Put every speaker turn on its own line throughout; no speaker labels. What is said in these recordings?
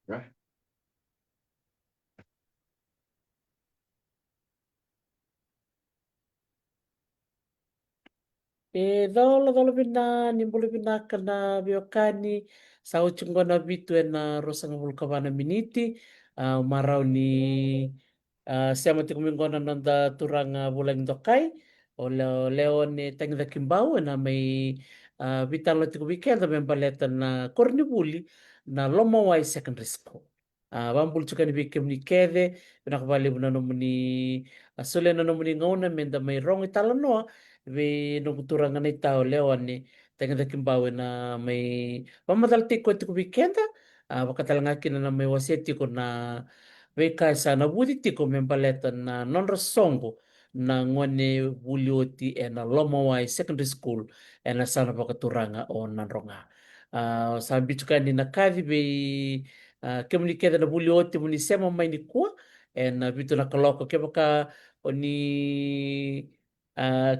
Ya.
Dolo pina nimbulu pina kana biokani sa uchungona vitu na rosanga vulkavana miniti marau ni siama tiku mingona nanda turanga bulang dokai o leo ni tangi da kimbau na may vitalo tiku weekend membaleta na kornibuli na Lomawai Secondary School. Bambul chuka ni bikem ni kede pinakabali na nomuni sule na nomuni ngauna menda may rong itala noa vi nungturangan na tao lewan ni tenga da kimbawe na may pamadal tiko tiko weekend bakatalangaki na may waseti ko na veka sa nabudi tiko membaleta na nonra songo na ngone bulioti na Lomawai Secondary School na sana bakaturanga o nanronga. Sabi chuka ni nakadi be komunikeda na bulioti muni sema mai ni kuwa na vitu na kaloko ke baka oni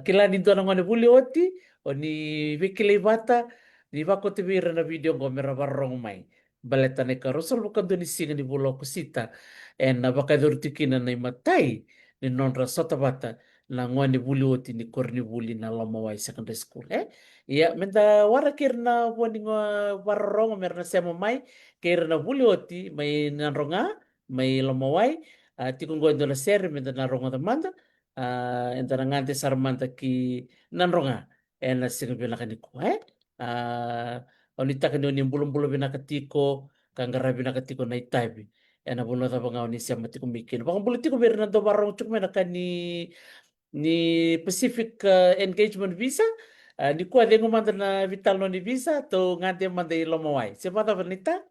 kila ni dona ngone bulioti oni vikile bata ni bako te vira na video ngomera barrong mai baleta ne karosol bukan doni singa ni bulo kusita na baka dortikina na matai ni nonra sota bata na ngone bulioti ni korni buli na Lomawai Secondary School ya menta wara kirna boni barrong merna sema mai kirna bulioti mai nanronga mai Lomawai tikung go na ser menta naronga tamanda entara ngante sarmanta ki nanronga na singa binakaniku onita kani oni bulum-bulum binakatiko kanggara binakatiko na itabi na bulo ta banga oni siya matiko mikin bang bulutiko meron na do barong chuk mena ni Pacific Engagement Visa ni kuwa dengo manda na vital no ni visa to ngante manda i Lomawai siapa ta vanita.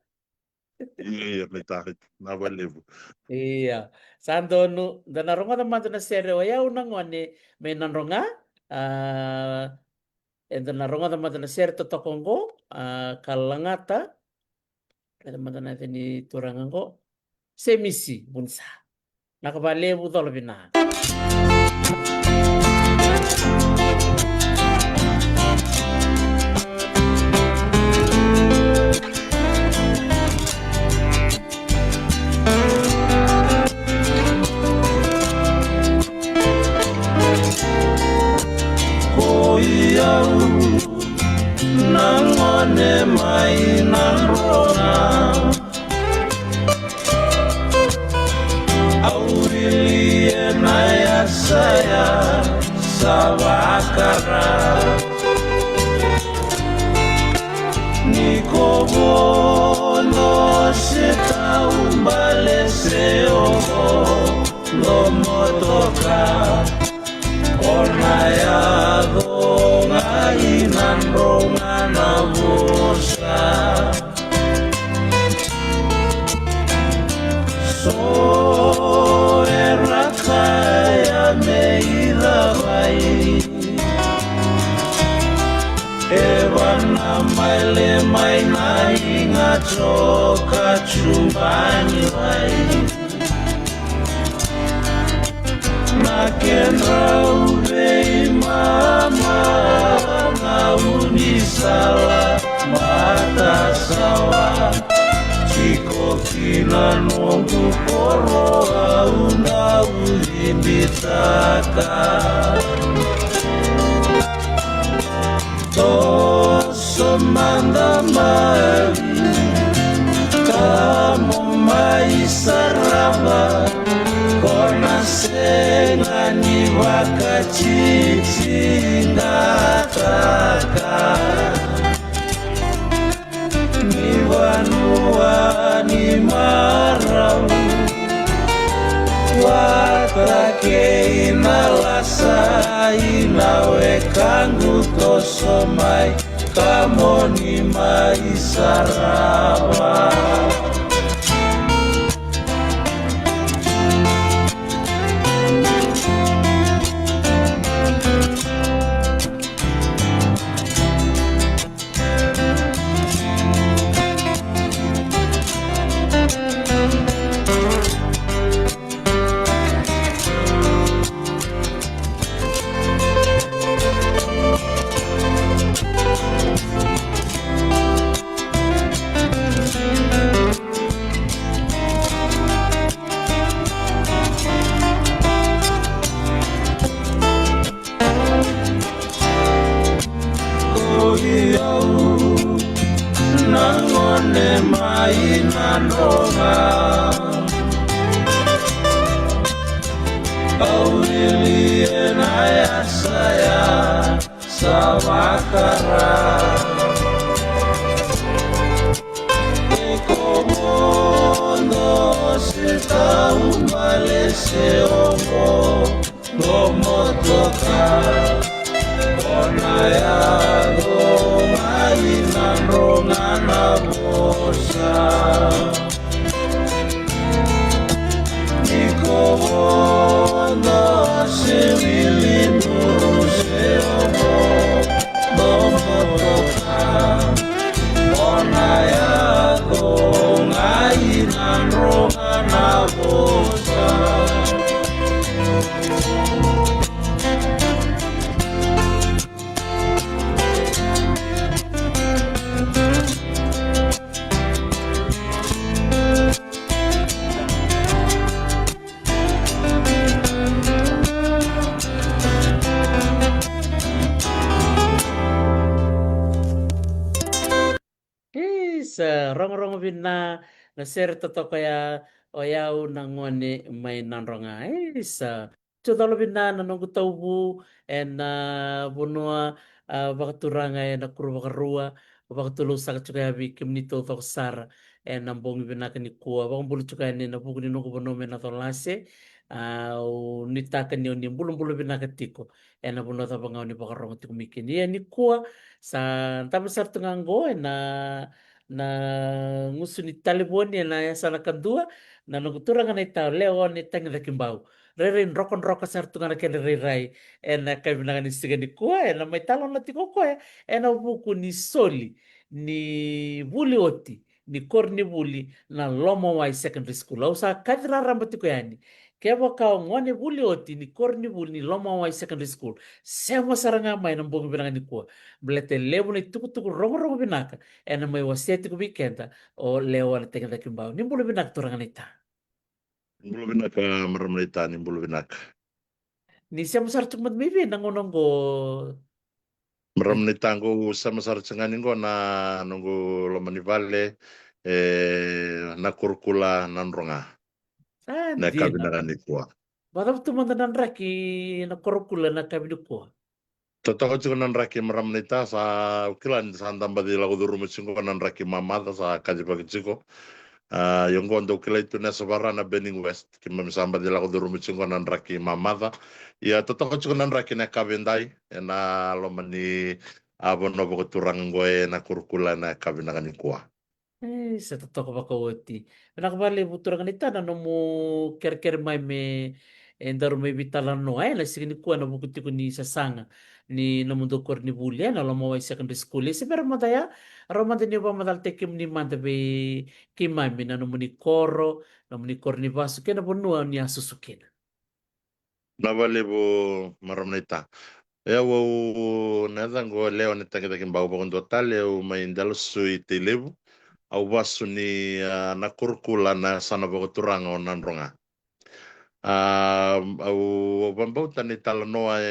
Iya, may takit. Nawaliw.
Iya, sando nu dan naronga naman na sere waya unang wani may nanronga and then naronga naman na sere to tokongo kalangata naman natin ni turangan ko semisi bunsa nakabale budol bina.
Nangone mai nanrona Aurelie naya saya Sabakara Nikobono seta umbale seogo Lomotoka Ornayado ngainan rongana bosa So erakaya meira vai Ewana maile mai na inga choka chumbani vai Nakendra ubei mama na unisala mata sawa Chiko kina nongu koro auna ulimbitaka Toso manda mali Kamu mai saraba Kona senga ni wakachiti ngataka Ni wanua ni marau Watake inalasa inawekangu tosomai Kamoni mai saraba iau nangone mainan ronga Aurelien ayah saya Samakara Ekomondo sita umalese omo Gomotoka Onayago mainan rongana bosa Nikomondo sewilinduru seomo Gomotoka Onayago mainan rongana bosa
Sa rong-rong bina na ser toto kaya oyau nangone may nanronga sa chotolo bina na nongu taubu en bunua bakaturanga na kuru bakarua bakatulu saka chuka bi kimnito to sara en nambong bina kani kuwa bakang bulu chuka ni na buku ni nongu bonome na tolase au nitaka ni oni bulu bina katiko en bunua ta bangau ni bakarongo tiku mikin ya ni kuwa sa tapi sartu nganggo na ngusu ni taliboni na ya sana kadua na nugutura ngana ita leo ni tangi da kimbau rere rokon roka sartu ngana kene rai ena kai binanga ni siga ni kua ena mai talon na tiko koe ena buku ni soli ni buli oti ni korni buli na lomo wai secondary school au sa kadra ramba tiko yani kebo kau ngone buli oti ni korni buli ni lomo wai secondary school sema saranga mai na bongi binanga ni kua blete lebu ni tuku rongo binaka ena mai wasiati ku weekenda o leo ana tenga kimbau ni bulu binak turangan ita
Bulu binaka maramnita ni bulu binaka.
ni siya masar cumat mibi nangononggo
Maramnita ngo sama sarcengani ngo na nunggu lomani vale na kurkula nanronga na
dia na
kabinaran ikua.
batam tu mandanan raki na korokula na kabiduko
Totoko chiko nan raki maramnita sa ukilan sa andamba di lago duru mchingo nan raki mamada sa kajipaki chiko. Yung gondo ukila itu na sabarana Benning West kima misamba di lago duru mchingo nan raki mamada. Ya totoko chiko nan raki na kabindai na lomani abono boko turang goe na kurkula na kabinaran ikua.
sa totoo baka woti nakabali buturangan ita na nomu ker mai me endaro may bitalan no ay na sige kuha na bukuti ko ni sasanga ni namundo kor ni bulia na lamo ay secondary school si pero madaya romanda ni ba madal tekim ni manda be kimami na nomu ni koro nomu ni kor ni basu kena bonua ni asusukin
Nabali bo maramnita. Ya wo nazango leo nitangita kimbao boko total leo maindalo sui telebu. Au basu ni na kurkula na sana boko turanga o nanronga. Au bambau tani talanoa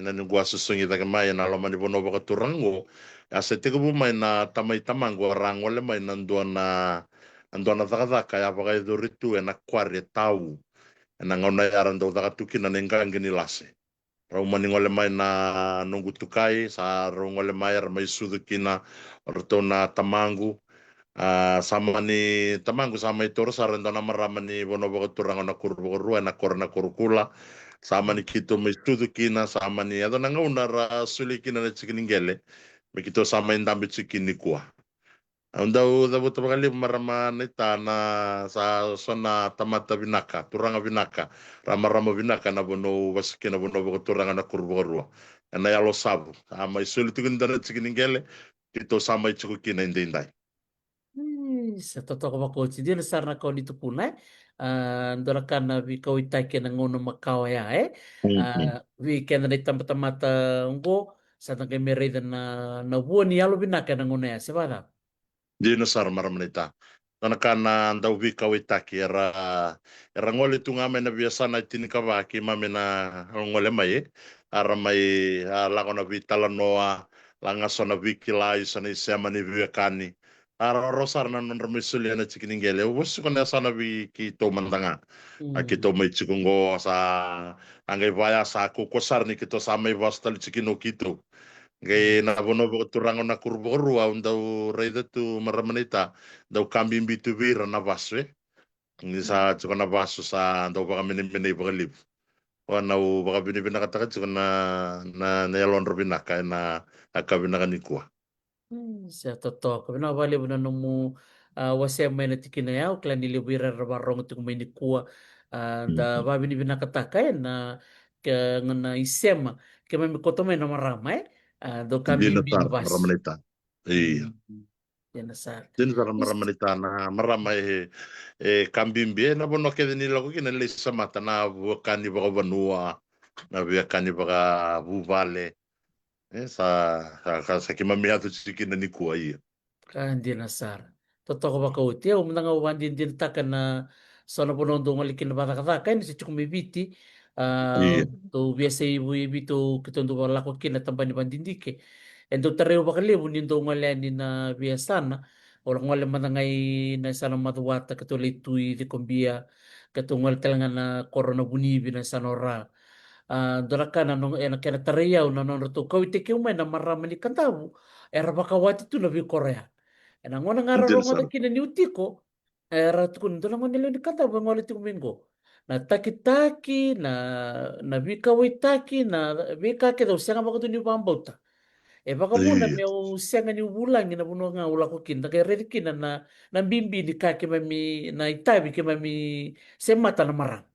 na ningua susungi taka mai na loma ni bono boko turango. Se tiko bu mai na tamai tamango rango le mai na nduana taka ya baka iduritu na kware tau. Na ngauna yaran do taka tuki na nengangi ni lase. Rau mani ngole mai na nungu tukai sa rau ngole mai ar mai sudukina orto na tamangu. Sama ni tamangu sama itu sarenda nama ramani bono bogo turang na kurbo rua na korna kurkula sama ni kito mestudu kina sama ni ado nanga unara suli kina na chikiningele me kito sama indambi chikini kuah unda uda buta bakali marama nita na sa sona tamata binaka turanga binaka rama binaka na bono wasikina bono bogo turang na kurbo rua na yalo sabu sama isuli tukindana chikiningele kito sama ichukina indindai.
Sa totoo ba ko si din sarna ko dito punay ndora kana vi ko itake na ngono makao ya vi kena na tamata ngo sa nang mereda na buoni yalo binaka na ngono ya sebara
Dino sar maramnita. Tanakana ndau vi ka itake era ngole tunga me na biasa na tinika ba ki mame na ngole mai ara mai lago na vitala noa langa sona wiki lai sana isema ni viwekani ara rosar na non remisuli na chikiningele wusu kona sana wiki to mandanga akito mai chikungo sa angai vaya sa kukosar ni kito sa mai vastal chikino kito ngai na bono turango na kurboru au ndau reida tu maramanita dau kambing bitu vira na vaswe ngi sa chukona vasu sa ndau baka mini mini baka liv wana u baka bini bina kata chukona na yalon robina ka na akabina kanikua.
Sa totoo kabina wale buna nomu wasema na tikina yao kla nilibira rabarong tu kumeni kuwa da babini bina kataka na ngana isema kema mikoto na marama do
Dina
kambimbi
tar
bas.
maramanita. Iya.
Yana sar.
Dina tar maramanita na marama kambimbi na bono kede ni lako kina le samata na wakani baka vanua na wakani baka vuvale. Sa kimamia tu chikina ni kuwa iya.
Hindi na sar. Totoo ba ka uti? Mga wandin din taka na sana ponondo ngalikin na bata kata kain si chukumibiti
Iya.
to biasa ibu ibu to kita ndo lako kina tampan di bandindike. Endo tareo ba kali bunin do ngalani na biasa na orang ngale manangai na sana matuwata katulay tui di kumbia katungal talaga na corona bunibi na sana ora. Dorakan anong kena tarayaw na non to kawite kiumay na maramani kantabu era bakawati tu na bi Korea. Ngona ngara
Dina
rongo
sar.
na kina ni utiko era tukun dola ngone le kanta ba ngole tu mingo na taki na bika taki na bika ke do senga ba ni bambota e baka muna
Iya.
me o senga ni ulang na buno nga ula ko kinda kay redi kina na bimbi ni kake mami na itabi ke mami semata na marang.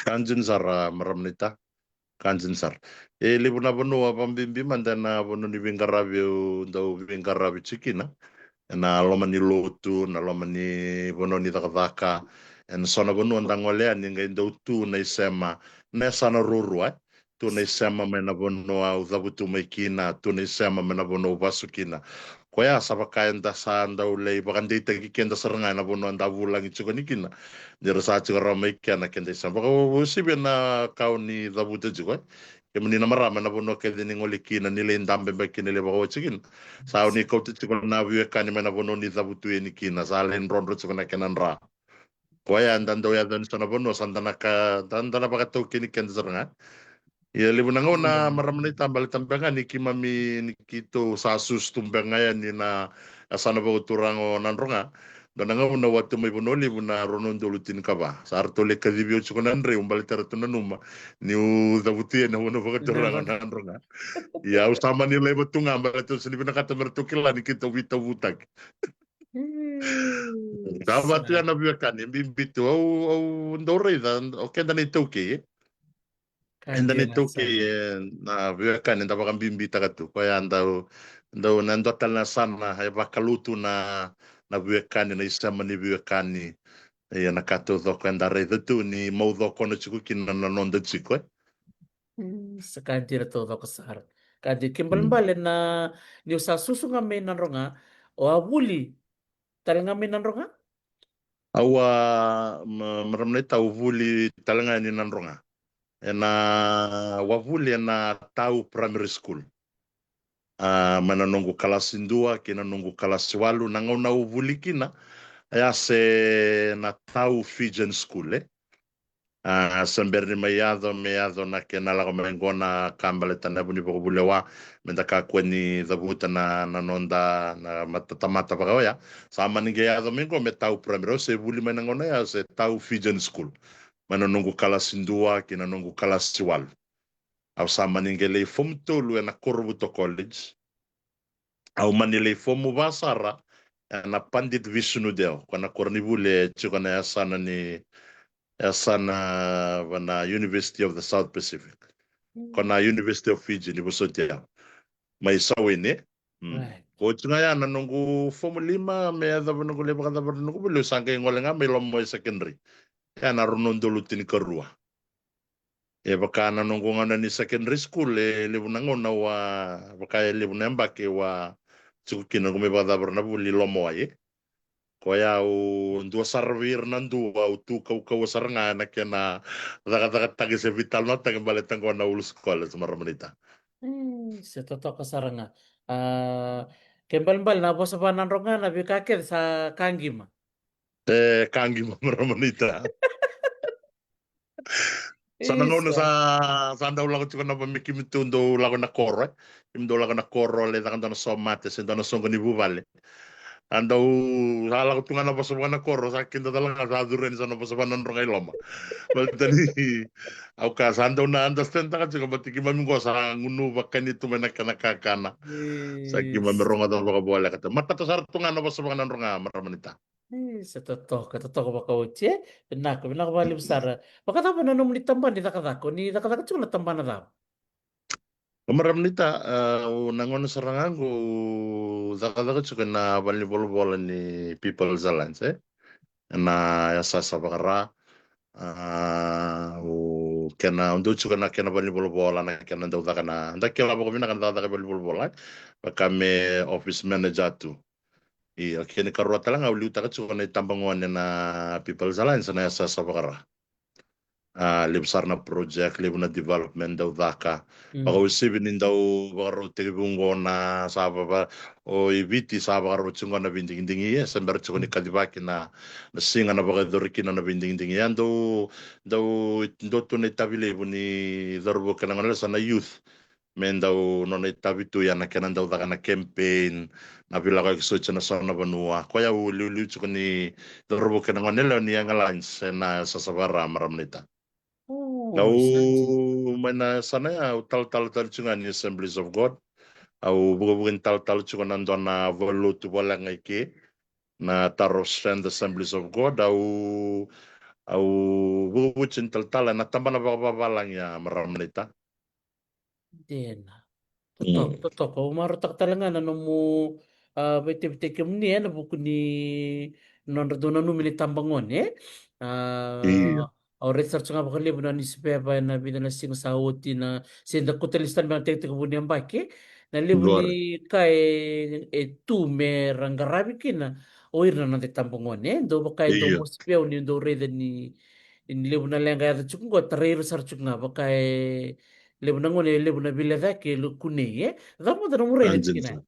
Kanjin sar maramanita. Kanjin sar. Libu na bono pambimbi mandana bono ni vingarabi ndau vingarabi chikina. Na loma ni lotu na loma ni bono ni takataka en sona bono andangolea ni ngai ndau tu na isema na sana rurua tu na isema mena bono au dhabutu maikina tu na isema mena bono vasukina ko ya sabaka enda sa ndau lei bakandi tagi kenda seranga na bono anda vulang ichuko nikina ni rasa chuko ramai kana kenda isema ko sibe na kau ni dhabutu chuko kemuni na marama na bono kede ni ngolikina ni le ndambe bakina le bako chikin sa ni kau te chiko na viwe kani mena bono ni dhabutu ni kina sa len rondo chuko na kenan ra ko ya andando ya dan sana bono sandana ka dandana baka to kini kenda seranga ya libu na na maram ni tambal tambengan ni kimami ni kito sasus tumbengan ni na asana ba uturango nanronga dan nga na watu may buno libu na ronon dulutin ka ba sa arto le kadibyo chuko nanre umbal terato na numa ni udabuti na uno ba uturango nanronga ya usama ni lebo tunga mbal to sini na kata mertukila ni kito wita wutak dapat ya na biakan ni bimbito au ndore da okay dan ito okay. Enda ni toke na viwekani nda baka mbimbita katu kwa ya ndau na ndo tala sana ya bakalutu na viwekani na isama ni viwekani ya na kato dhoko enda re tu ni mau dhoko na chuku kina na nonda chiku
Sakadi na to ko sahar. Kadi kimbal na ni sa susu nga may nanronga o abuli tal nga may nanronga.
awa maramne tau vuli talanga ni nanronga na wavuli na tau primary school mana nungu kalasi ndua kina nungu kalasi walu na ngau na uvuli kina ya se na tau Fijian school samberni mayado meado na kena la mengona kambale tana buni boko bulewa menda ka kweni dhabuta na nonda na matatamata pagawaya sama ninge yado mengo me tau primero se buli menangona ya se tau Fijian school mana nungu kalasi ndua kina nungu kalasi walu au sama ninge le form tolu na Korbuto College au manile fomu basara na Pandit Vishnudeo kana kornibule chikona ya sana ni ya sana wana University of the South Pacific kana University of Fiji ni busotia mai sawene ko tuna ya na nungu fomu lima me ada nungu lima kada nungu bulu sangke ngolenga me lomo secondary ya na runondo lutin kerua e baka na nungu ngana ni secondary school le bunangona wa baka le bunemba ke wa tsukina kumi bada berna buli lomo aye ko ya u ndua sarvir nandu au tu kau kau saranga na kena daga daga tagi se vital no tagi bale tango na ulu sekolah semara menita
Setoto kasaranga. Kembal-bal na bosa pa nanrongan na bikakit sa kanggima.
Kangi maramanita. Sana nono
Isa.
sa anda ulang ko na pamiki mitundo lago na koro. Imdo lago na koro le da kanda na somate se na songo ni buvale. Andau salah ko tunga na paso na koro sa kinda talaga sa duren sa na paso na rongai loma. Baltani au ka sa andau na understand ka juga batiki mami ko sa ngunu bakan itu menak kana kakana. Sa ki mami
Is.
ronga da baka bola kata. Mata to sar tunga na paso na ronga maramanita.
Setoto katoto ko baka uche. Benak bali besar. Baka tapa na nung nitamban ni takatako. Ni takatako cuma natamban na tao.
Maramanita nangon sarangango zakadaka juga na bali bol ni People's Alliance na ya sasa bakara o kena undo juga na kena bali bola na kena ndo na nda kela bako bina kan da bali bola baka me office manager tu iya kena karua talang au liuta ka juga na tambangwan na People's Alliance na ya sasa bakara lebih na project lebih na development daw daka baka usibin din daw baka ro tigibungo na saba ba o ibiti saba ro chunga na binding dingi ya sambar chunga ni kadibaki na singa na baka dorikina na binding dingi yan daw to na tabile ni darbo kana ngala sana youth men daw no na tabi tu ya na kenan daw daka na campaign na bila ka kiso na sana banua ko ya uli chunga ni darbo kana ngala ni ang alliance na sasabara maram nita.
Oh,
Au
sanji.
mana sana ya au tal chunga ni Assemblies of God au bukan tal chunga nando na volu tu bola ngai ke na taro stand Assemblies of God au bukan tal na tambah na balang ya maramnita.
Dena.
Hmm.
Toto ko umarutak talaga na no mo bete-bete kem ni na buku ni non redona no mili tambangon
Iya,
au research nga bakali bu na ni sepepa na bina na sing sauti na senda kutelistan ba tek tek bu ni ambake na libu ni
luar.
kai tu me rangarabi kina oir na nante tambangon do bakai do
Iya,
mo speo ni do reda ni in libu na lenga ya chuk ngo tare research nga bakai lebu na ngone lebu na bila da ke lu kune da mo da mo re ne
anjing
tikina
tu.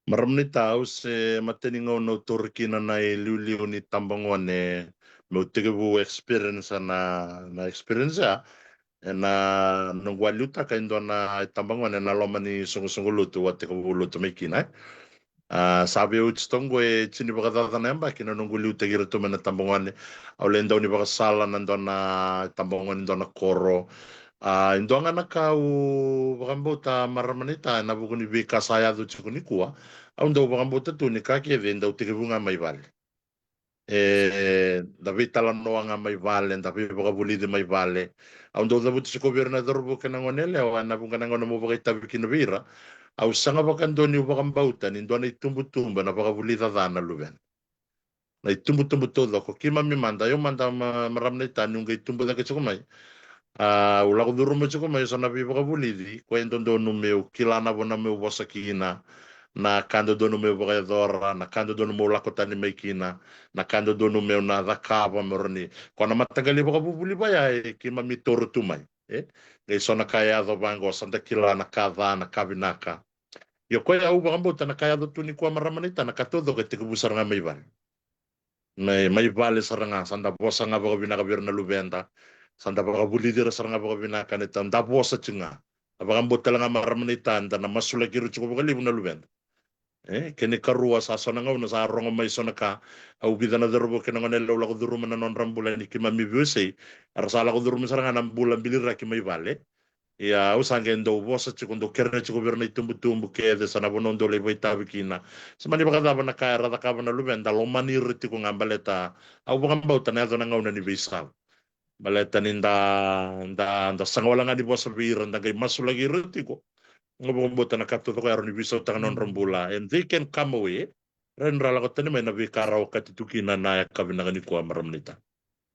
Maramnita au se mateni ngau no turkina na liu ni tambangwane me utigebu experience na experience ya. Na nung waluta ka indo na tambangwan na loma ni sungu lutu wate ko lutu may kinay. Sabi o tstongo chini baka tata na yamba kina nung luta gira tu na tambangwan ni aulen daw ni baka sala nando na tambangwan indo na koro. Indo nga nakau baka mbuta maramanita na buko ni bika saya do chukuni kuwa. Au daw baka mbuta tu ni kakeve daw tikibunga may bali. Dapat talan no nga may vale, dapat baka buli di may vale. Ang do dapat sa gobernador bu kanang onele, o na bu kanang ono mo baka tabi kinabira, au sanga baka do ni baka bautan, indo na itumbu-tumba na baka buli dana luben. Na itumbu-tumbu todo, ko kima mi manda, yung manda maram na itan, yung itumbu na kitsukumay. Ula ko duro mo kitsukumay, sa nabi baka buli di, kwento do no meu, kilana bo na meu wasa kina, na kando dono meu bagaidora na kando dono meu lakota ni maikina na kando dono meu na dakava meroni kona matagali baka bubuli baya ki mami toru tumai ngai sona kaya do bango santa kila na kava na kabinaka yo koya u baka buta na kaya do tuni kwa maramanita na katodo ke te kubusar nga may bal may bale saranga sanda bosa nga baka binaka bir na lubenda sanda baka buli dira saranga baka binaka nita nda bosa chinga baka buta lang nga maramanita na masulagiru chuko baka libu na lubenda kene karua sa sona ngau na sa rongo mai sona ka au bida na derbo kena ngone lo la ko duru mana non rambula ni ki mami buse ar sala ko duru misara ngana bulan bilira ki mai vale ya au sange ndo bosa ci kondo kerne ci governa tumbu tumbu ke de sana bonon do le boy tabikina semani baka da bana ka ra ka bana lu benda lo mani riti ko ngambaleta au baka mbauta na zo na ngau na ni bisa baleta ninda nda sangwala ngani bosa bira nda gai masu lagi riti ko ngobong na kapto ko aron ibiso tang non rambula and they can come away ren rala ko tani may nabi karaw katituki na nayak kabi na ko amaram nita.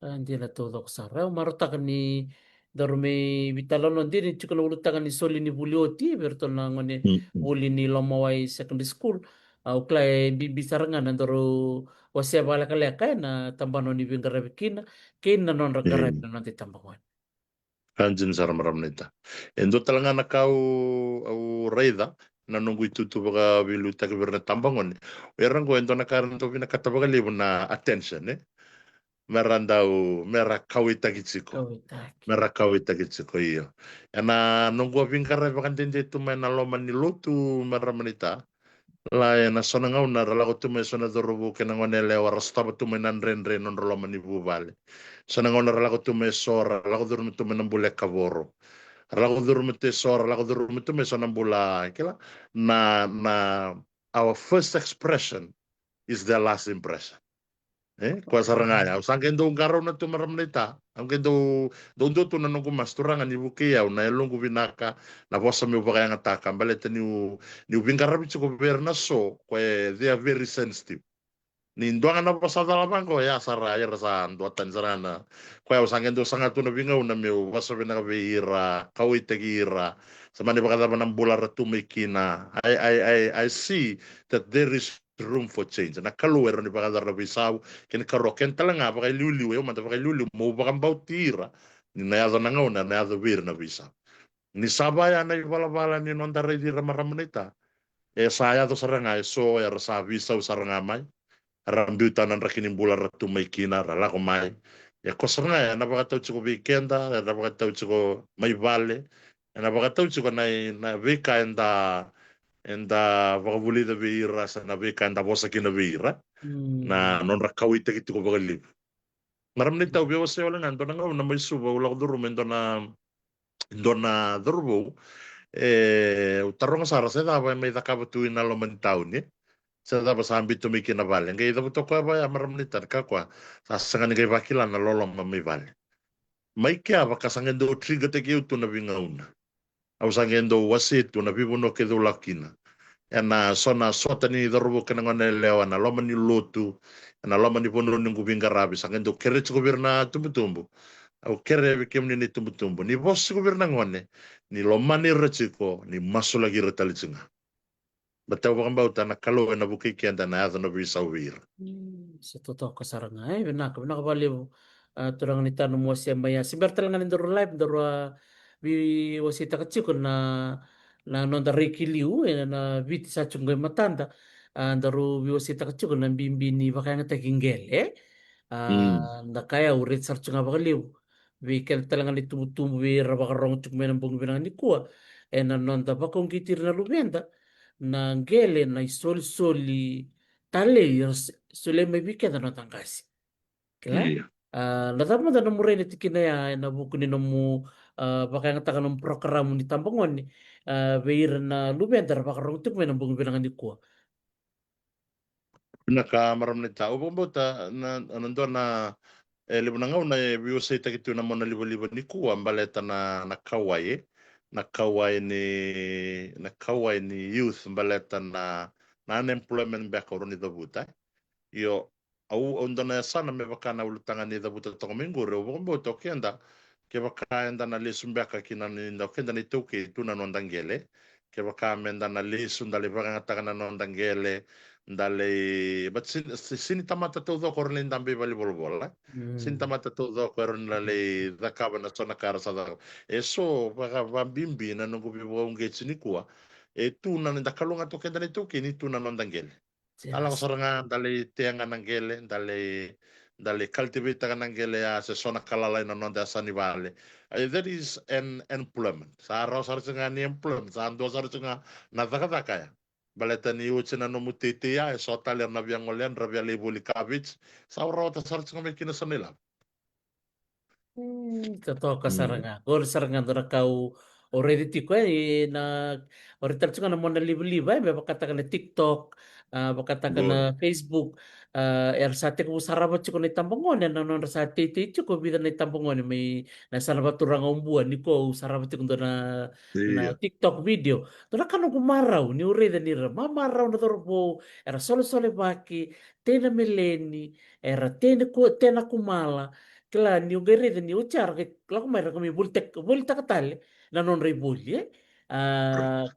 Hindi na todo ko sa raw marutak ni dorme bitalon din chukalo ulutakan ni soli ni bulioti berto na ngone
Mm.
buli ni lomawai secondary school au klay bisarangan nandoro wasya bala kaya na tambano ni bingarabikin kin na non ragarab
Eh,
na nanti tambangan
Kanjin saramaram nita. Endo talanga na au reida na nunggu itu tu baka bilu tak berna tambangon. Erang ko endo na karan to bina katabaga libu na attention merandau merakau itagitsiko.
Kawitaki.
Merakau itagitsiko iyo. Yana nunggu bingkara bakan tende tu main aloman ni lotu meramanita. La na sona ngau na ralago tu mai sona dorobu kena ngone lewa rastaba tu mai nan ren non roloma ni bubale. Sona ngau na ralago tu mai sora, ralago dorobu tu mai nambule kavoro. Ralago dorobu te sora, ralago dorobu tu mai sona mbula. Kila na our first expression is their last impression. Kwa sarangaya, usangken do ngaro na tu maramnita. Angken do tu na nunggu mas turangan ibu kia na elungu binaka na bosa mi upaka yang ataka baleta ni ubingara bicho goberna so kwe they are very sensitive. Ni nduangan na pasal dalam ko ya saraya rasan duatan sarana. Kwe usangken do sangat tu na bingau na mi bosa binaka beira kau itegira. Sama ni bakata manang bola ratu mekina. I see that there is room for change. Na kaluer ni bakata rabisau ken karoken talanga pakai lulu yo manta pakai lulu mau bakam bau tira. Ni na yaza nangau na yaza wir na bisa. Ni sabaya na bala-bala ni nonta redi ramaramanita. Saya to saranga so ya rasa bisa saranga mai. Rambuta nan rakinin bola ratu mekina rala ko mai. Ya ko saranga ya na bakata chuko weekenda, na bakata chuko mai vale. Na bakata chuko na vika enda vakavulida veira sa na vika enda bosa kina veira na non rakawita kiti ko bagalib. Maram ni tau biyo sa wala nando na ngaw na may suba wala ko durum endo na durbo utarong sa rasa da may takabatuin na laman taon ni sa da sa ambito may kinabali ngay da buto ko ba maram ni tar ka kwa sa sangan ngay bakila na lolong may bali. May kya baka sangan do triga te kiyo to na bingauna. Au sangan do wasit to na bibuno ke do lakina. Na sona sota ni dorbo kena ngone lewa na loma ni lotu na loma ni pono ni ngubinga rabi sangen do kere gobierna tumbu au kere bikem ni tumbu ni bos gobierna ngone ni loma ni rechiko ni maso lagi retalitsinga batau bakam bauta na kalo na buki kianda na adha no bisa wir
Setuto kasarangai benak bali turang ni tanu mo siya maya sibar talangan ndoro live ndoro bi wasita kachiko na nonda rekiliu na viti sa chungo matanda ndoro bi wasita kachiko na bimbi ni bakanga takingele na kaya urit sar chunga bakaliu bi kel talangan ni tumu bi rabakarong chuk menang bung binang ni kuwa na nonda bakong kitir na lumenda na ngele na isoli tale sole may bikenda no tangkasi kila natama da namu rene tikina ya na buku ni namu baka nga taka ng programo ni tambangon ni beir na lubenda baka rong tuk may nambung bilangan ni kuwa
nakamaram ni tao bumbuta na nando na libo na ngaw na biyo sa itakitu na mo na libo ni kuwa baleta na kawai ni youth baleta na unemployment back or ni dabuta yo au onda na sana me baka na ulutanga ni dabuta to mingo re bumbuta kenda ke baka enda na lisum back kina ni kenda ni toke tu na nondangele ke baka menda na lisum dale baka ngata na nondangele dale but sin tamata todo korlen dambe bali bolbola sin tamata todo koron lale dakaba na sona kara sada eso baka bambimbi na nungu bibo ungetsi ni kuwa tu na ndakalunga to kenda ni toke ni tu na nondangele ala saranga dale teanga nangele dale cultivate nangele ya se sona kalala na nonda sanivale that is an employment sa ro sarchinga ni employment sa ando sarchinga na dakadaka ya baleta ni uchina no mutete ya so taler na biang olen rabia lebuli kabich sa ro ta sarchinga me kina sanila
Totoo kasaranga or saranga dora kau already tiko na already tarchunga na mona liba be bakata na TikTok bakata na Facebook sate ko saraba chiko ni tambangon na non sate ti chiko bida ni tambangon may nasa na baturang umbuan ni ko saraba chiko na TikTok video dora kanu kumaraw ni ureda ni mamaraw na dora po era solo baki tena meleni era tena kumala kila ni ugere ni uchar ke kala kumara kami bulta katale na non rebulye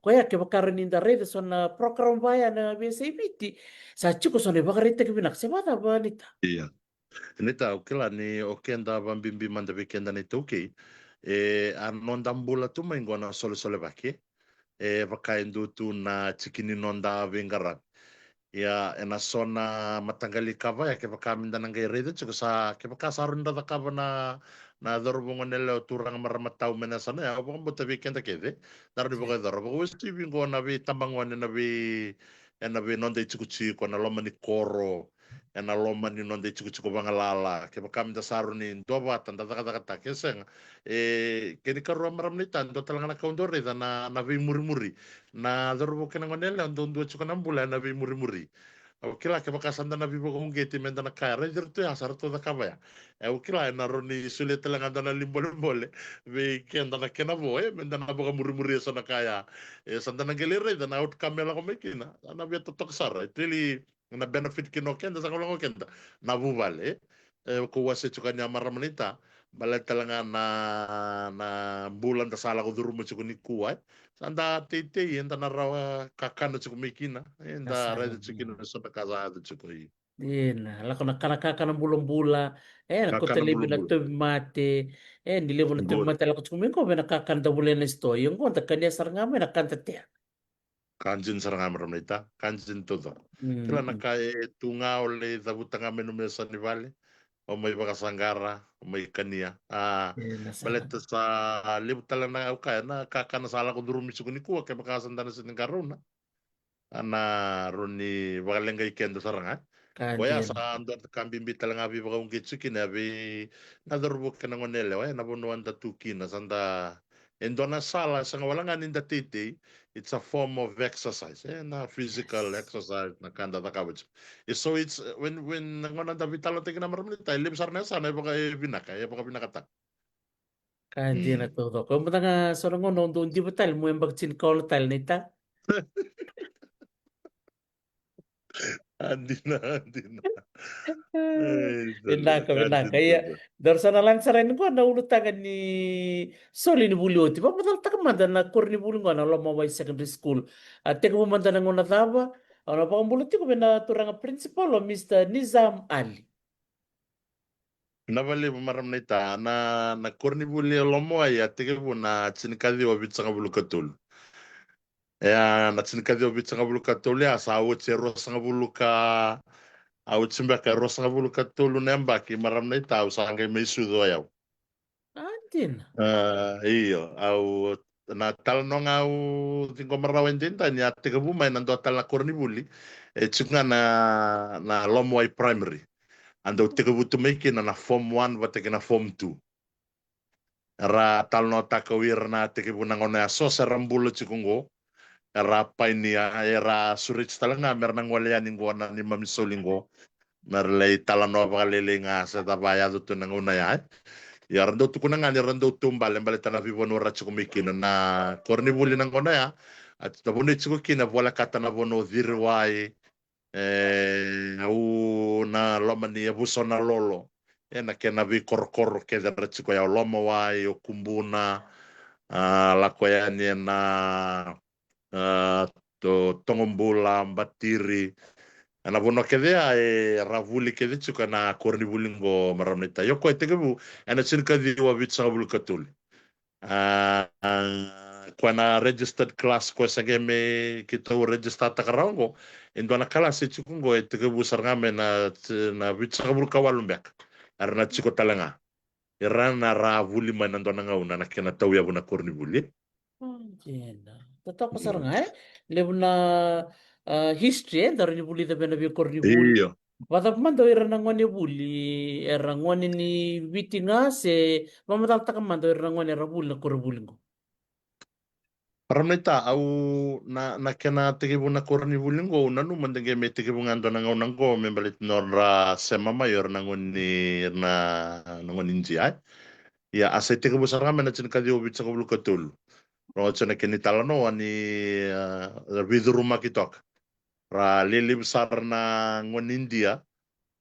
koya ke bakar ni da rede son program baya na BSABT sa chuko son bakar ite ke binak sebata banita
iya nita okela ni okenda bambimbi manda weekenda ni toke anondambula tu maingo na sole baki vakaindu tu na cikini nonda vengara ya ena sona matanggali kava ya ke vakaminda nangai rede cuka sa ke vakasarunda da kava na dorobongo nele turang maramatau mena sana ya obong bota weekend kede dar di boka dar boka westi bingo na vi tambangwane na vi nonde cuku na loma ni koro ena loma ni nonde cuku bangalala ke vakaminda saruni doba tanda kata keseng keni karua maram ni tan do talangana kaundore da na vi muri na dorobo kena ngonele ando dua cuka nambula na vi muri au kila ke makasanda na vivo kong geti menda na kaya ranger tu ya sarto da kaba ya au kila na roni sulit telang anda na limbole ve kenda na kena boe menda na boka muri sa na kaya sanda na gelere da na out kamela ko mekina na bia totok sara itili na benefit kino kenda sa kolongo kenda na buvale ko wase chukanya maramanita balik talanga na bulan da sala ko durumo chukuni kuai sanda tete enda na rawa kakana chukumikina enda rede chukina
Kasama.
so na casa chukui
Ina, la kona kana kaka na bulan-bula. Na kota
kakana
libi na
bulubul
tubi mate. Ni libo na tubi
good
mate la kutukumin ko na kaka na bulan na sto. Yung ko, kanya sarangame na kanta tia.
kanjin saranga maramita kanjin todo kila
Mm.
nakai tunga ole zabutanga menu mesa ni vale o mai baka sangara o mai kania
Ina
baleta
sarang.
sa libu tala na ukaya na kakana sala ko durumi chukuni kuwa ke baka sandana sin karuna ana roni bakalenga ikendo saranga Waya
Kanjena.
sa andor kambimbi talaga abi baka ungi tsuki na abi na dorbo kana ngonele waya na bono anda tuki na sanda endona sala sa wala nga ninda titi it's a form of exercise na physical
Yes.
exercise na kanda da kabut so it's when ngona da vitalo tek na maramli tay lim sarna sa na baka baka binakata
Kanjena todo. Kung mga sorong ngon doon di batal mo yung bagsin call tal nita.
andina andina dale
Vinaka, vinaka.
kanjin
Iya,
todo
dari sana lansaran ko na ulo taga ni Soli ni Bulioti. Pa padal taga manda na kor ni Buli na lo mawai secondary school. At teka mo manda na ngona taba. Ano pa ang buloti ko na turang principal o Mr. Nizam Ali.
Navali maram nita na korni buli lomo ya tege bu na chinikadi wa bitsanga bulu katul ya na chinikadi wa bitsanga bulu katul ya sa awo che rosanga bulu ka awo chimba ka rosanga bulu katul nemba ki maram nita au sa ngai mesu do ya
Antin.
iyo au na tal no ngau tingo marawen dinta ni tege bu mai nando tal na korni buli chunga na lomo ai primary ando tege bu tumeki na form 1 va tege na form 2 ra talno takawir na tiki bunangona so sa rambulo chikungo ra painia era surich talanga mernang walia ningo na ni mamisolingo merlei talano bagalele nga sa tabaya do tunanguna ya rando tukunanga ni rando tumbal embale tana vivo no rachukumikina na kornibuli nangona ya at tabone chukukina vola katana bono virwai au na loma ni abuso na lolo na kena vi korkor ke da chiko ya loma wai o kumbuna la koya ni na to tongombula batiri ana bono ke dea ravuli ke de chiko na korni bulingo maramnita yo ko tegebu ana chirka di wa vitsa bul katul kwana registered class ko sageme kito register takarango indo na kala se chikungo etege busar ngame na bitsa bul kawalumbek arna chiko talanga irana ra vuli manando na ngauna na kena tau ya buna korni buli
Antin. Totoo ko sarang Lebu na history dari ni Buli tabi na biyo kor ni Buli.
iyo
Watap man daw era nangwan ni Buli. Era ngwan ni Witi nga se. Mamatal taka man daw era nangwan era Buli na kor Buli ko.
paramnita au na kena tege buna korni bulingo nanu mandenge me tege bungando na ngauna go membalit nora sema mayor nangoni na nangoni njia ya ase tege busar ngame na chinika di obitsa bul katul no chana keni talano ani viduruma kitok ra lili besar na ngon India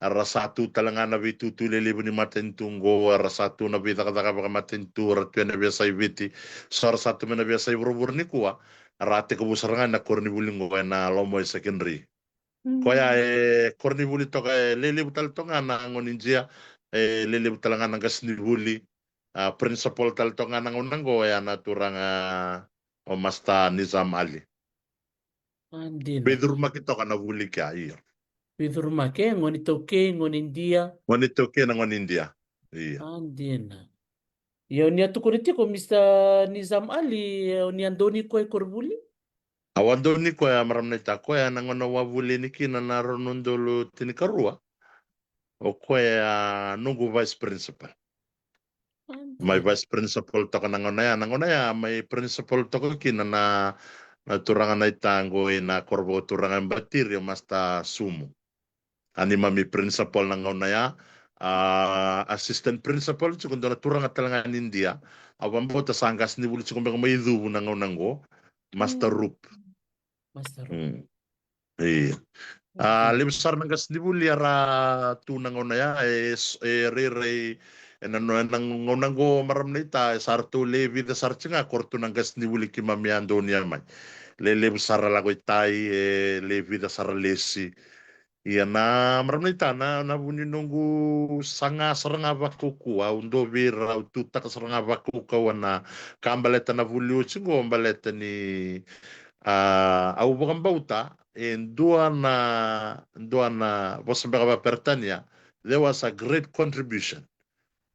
ara satu talanga na vitu tu lili buni matentungo ara satu na vita kata kapa matentu ara tu na biasa ibiti so ara satu na biasa ibrobur ni kuwa ara te ko busaranga na korni bulingo na lomo secondary koya korni buli toka lili butal tonga na ngon India lili butalanga na gasni buli principal tal to nga nangunanggo ya naturang o masta Nizam Ali.
Andina.
Bedur makito ka na vuli kya iyo.
Pithur make ngoni toke ngoni India.
Ngonito ke na ngon India. Iya.
Andina. Ya ni atukuriti ko Mr. Nizam Ali ni andoni ko korbuli.
Awando ni ko ya maram na ita ko ya nangono wavuli ni kina na ronundolo tinikarua. O ko ya nungu vice principal. May vice principal to ka nangona ya may principal to ko kina na turangan na itango na korbo turangan batirio masta sumo. Ani mami principal nangona ya assistant principal segundo na turangan talangan India. Awan bo ta sangkas ni buli segundo may idu nangonango master rup.
Master.
Iya. Lebih besar nangkas ni buli ara tu nangona ya rere nangonango maram nita sartu levi da sarchinga kortu nangkas ni buli kimami andoni amai. Lele besar lago itai levi da saralesi. Iya na maram nita na buni nunggu sanga seranga bakuku undo vira ututa seranga bakuku wana kambaleta na vulio chingo mbaleta ni au bukan bauta in dua na Bosambara Pertania, there was a great contribution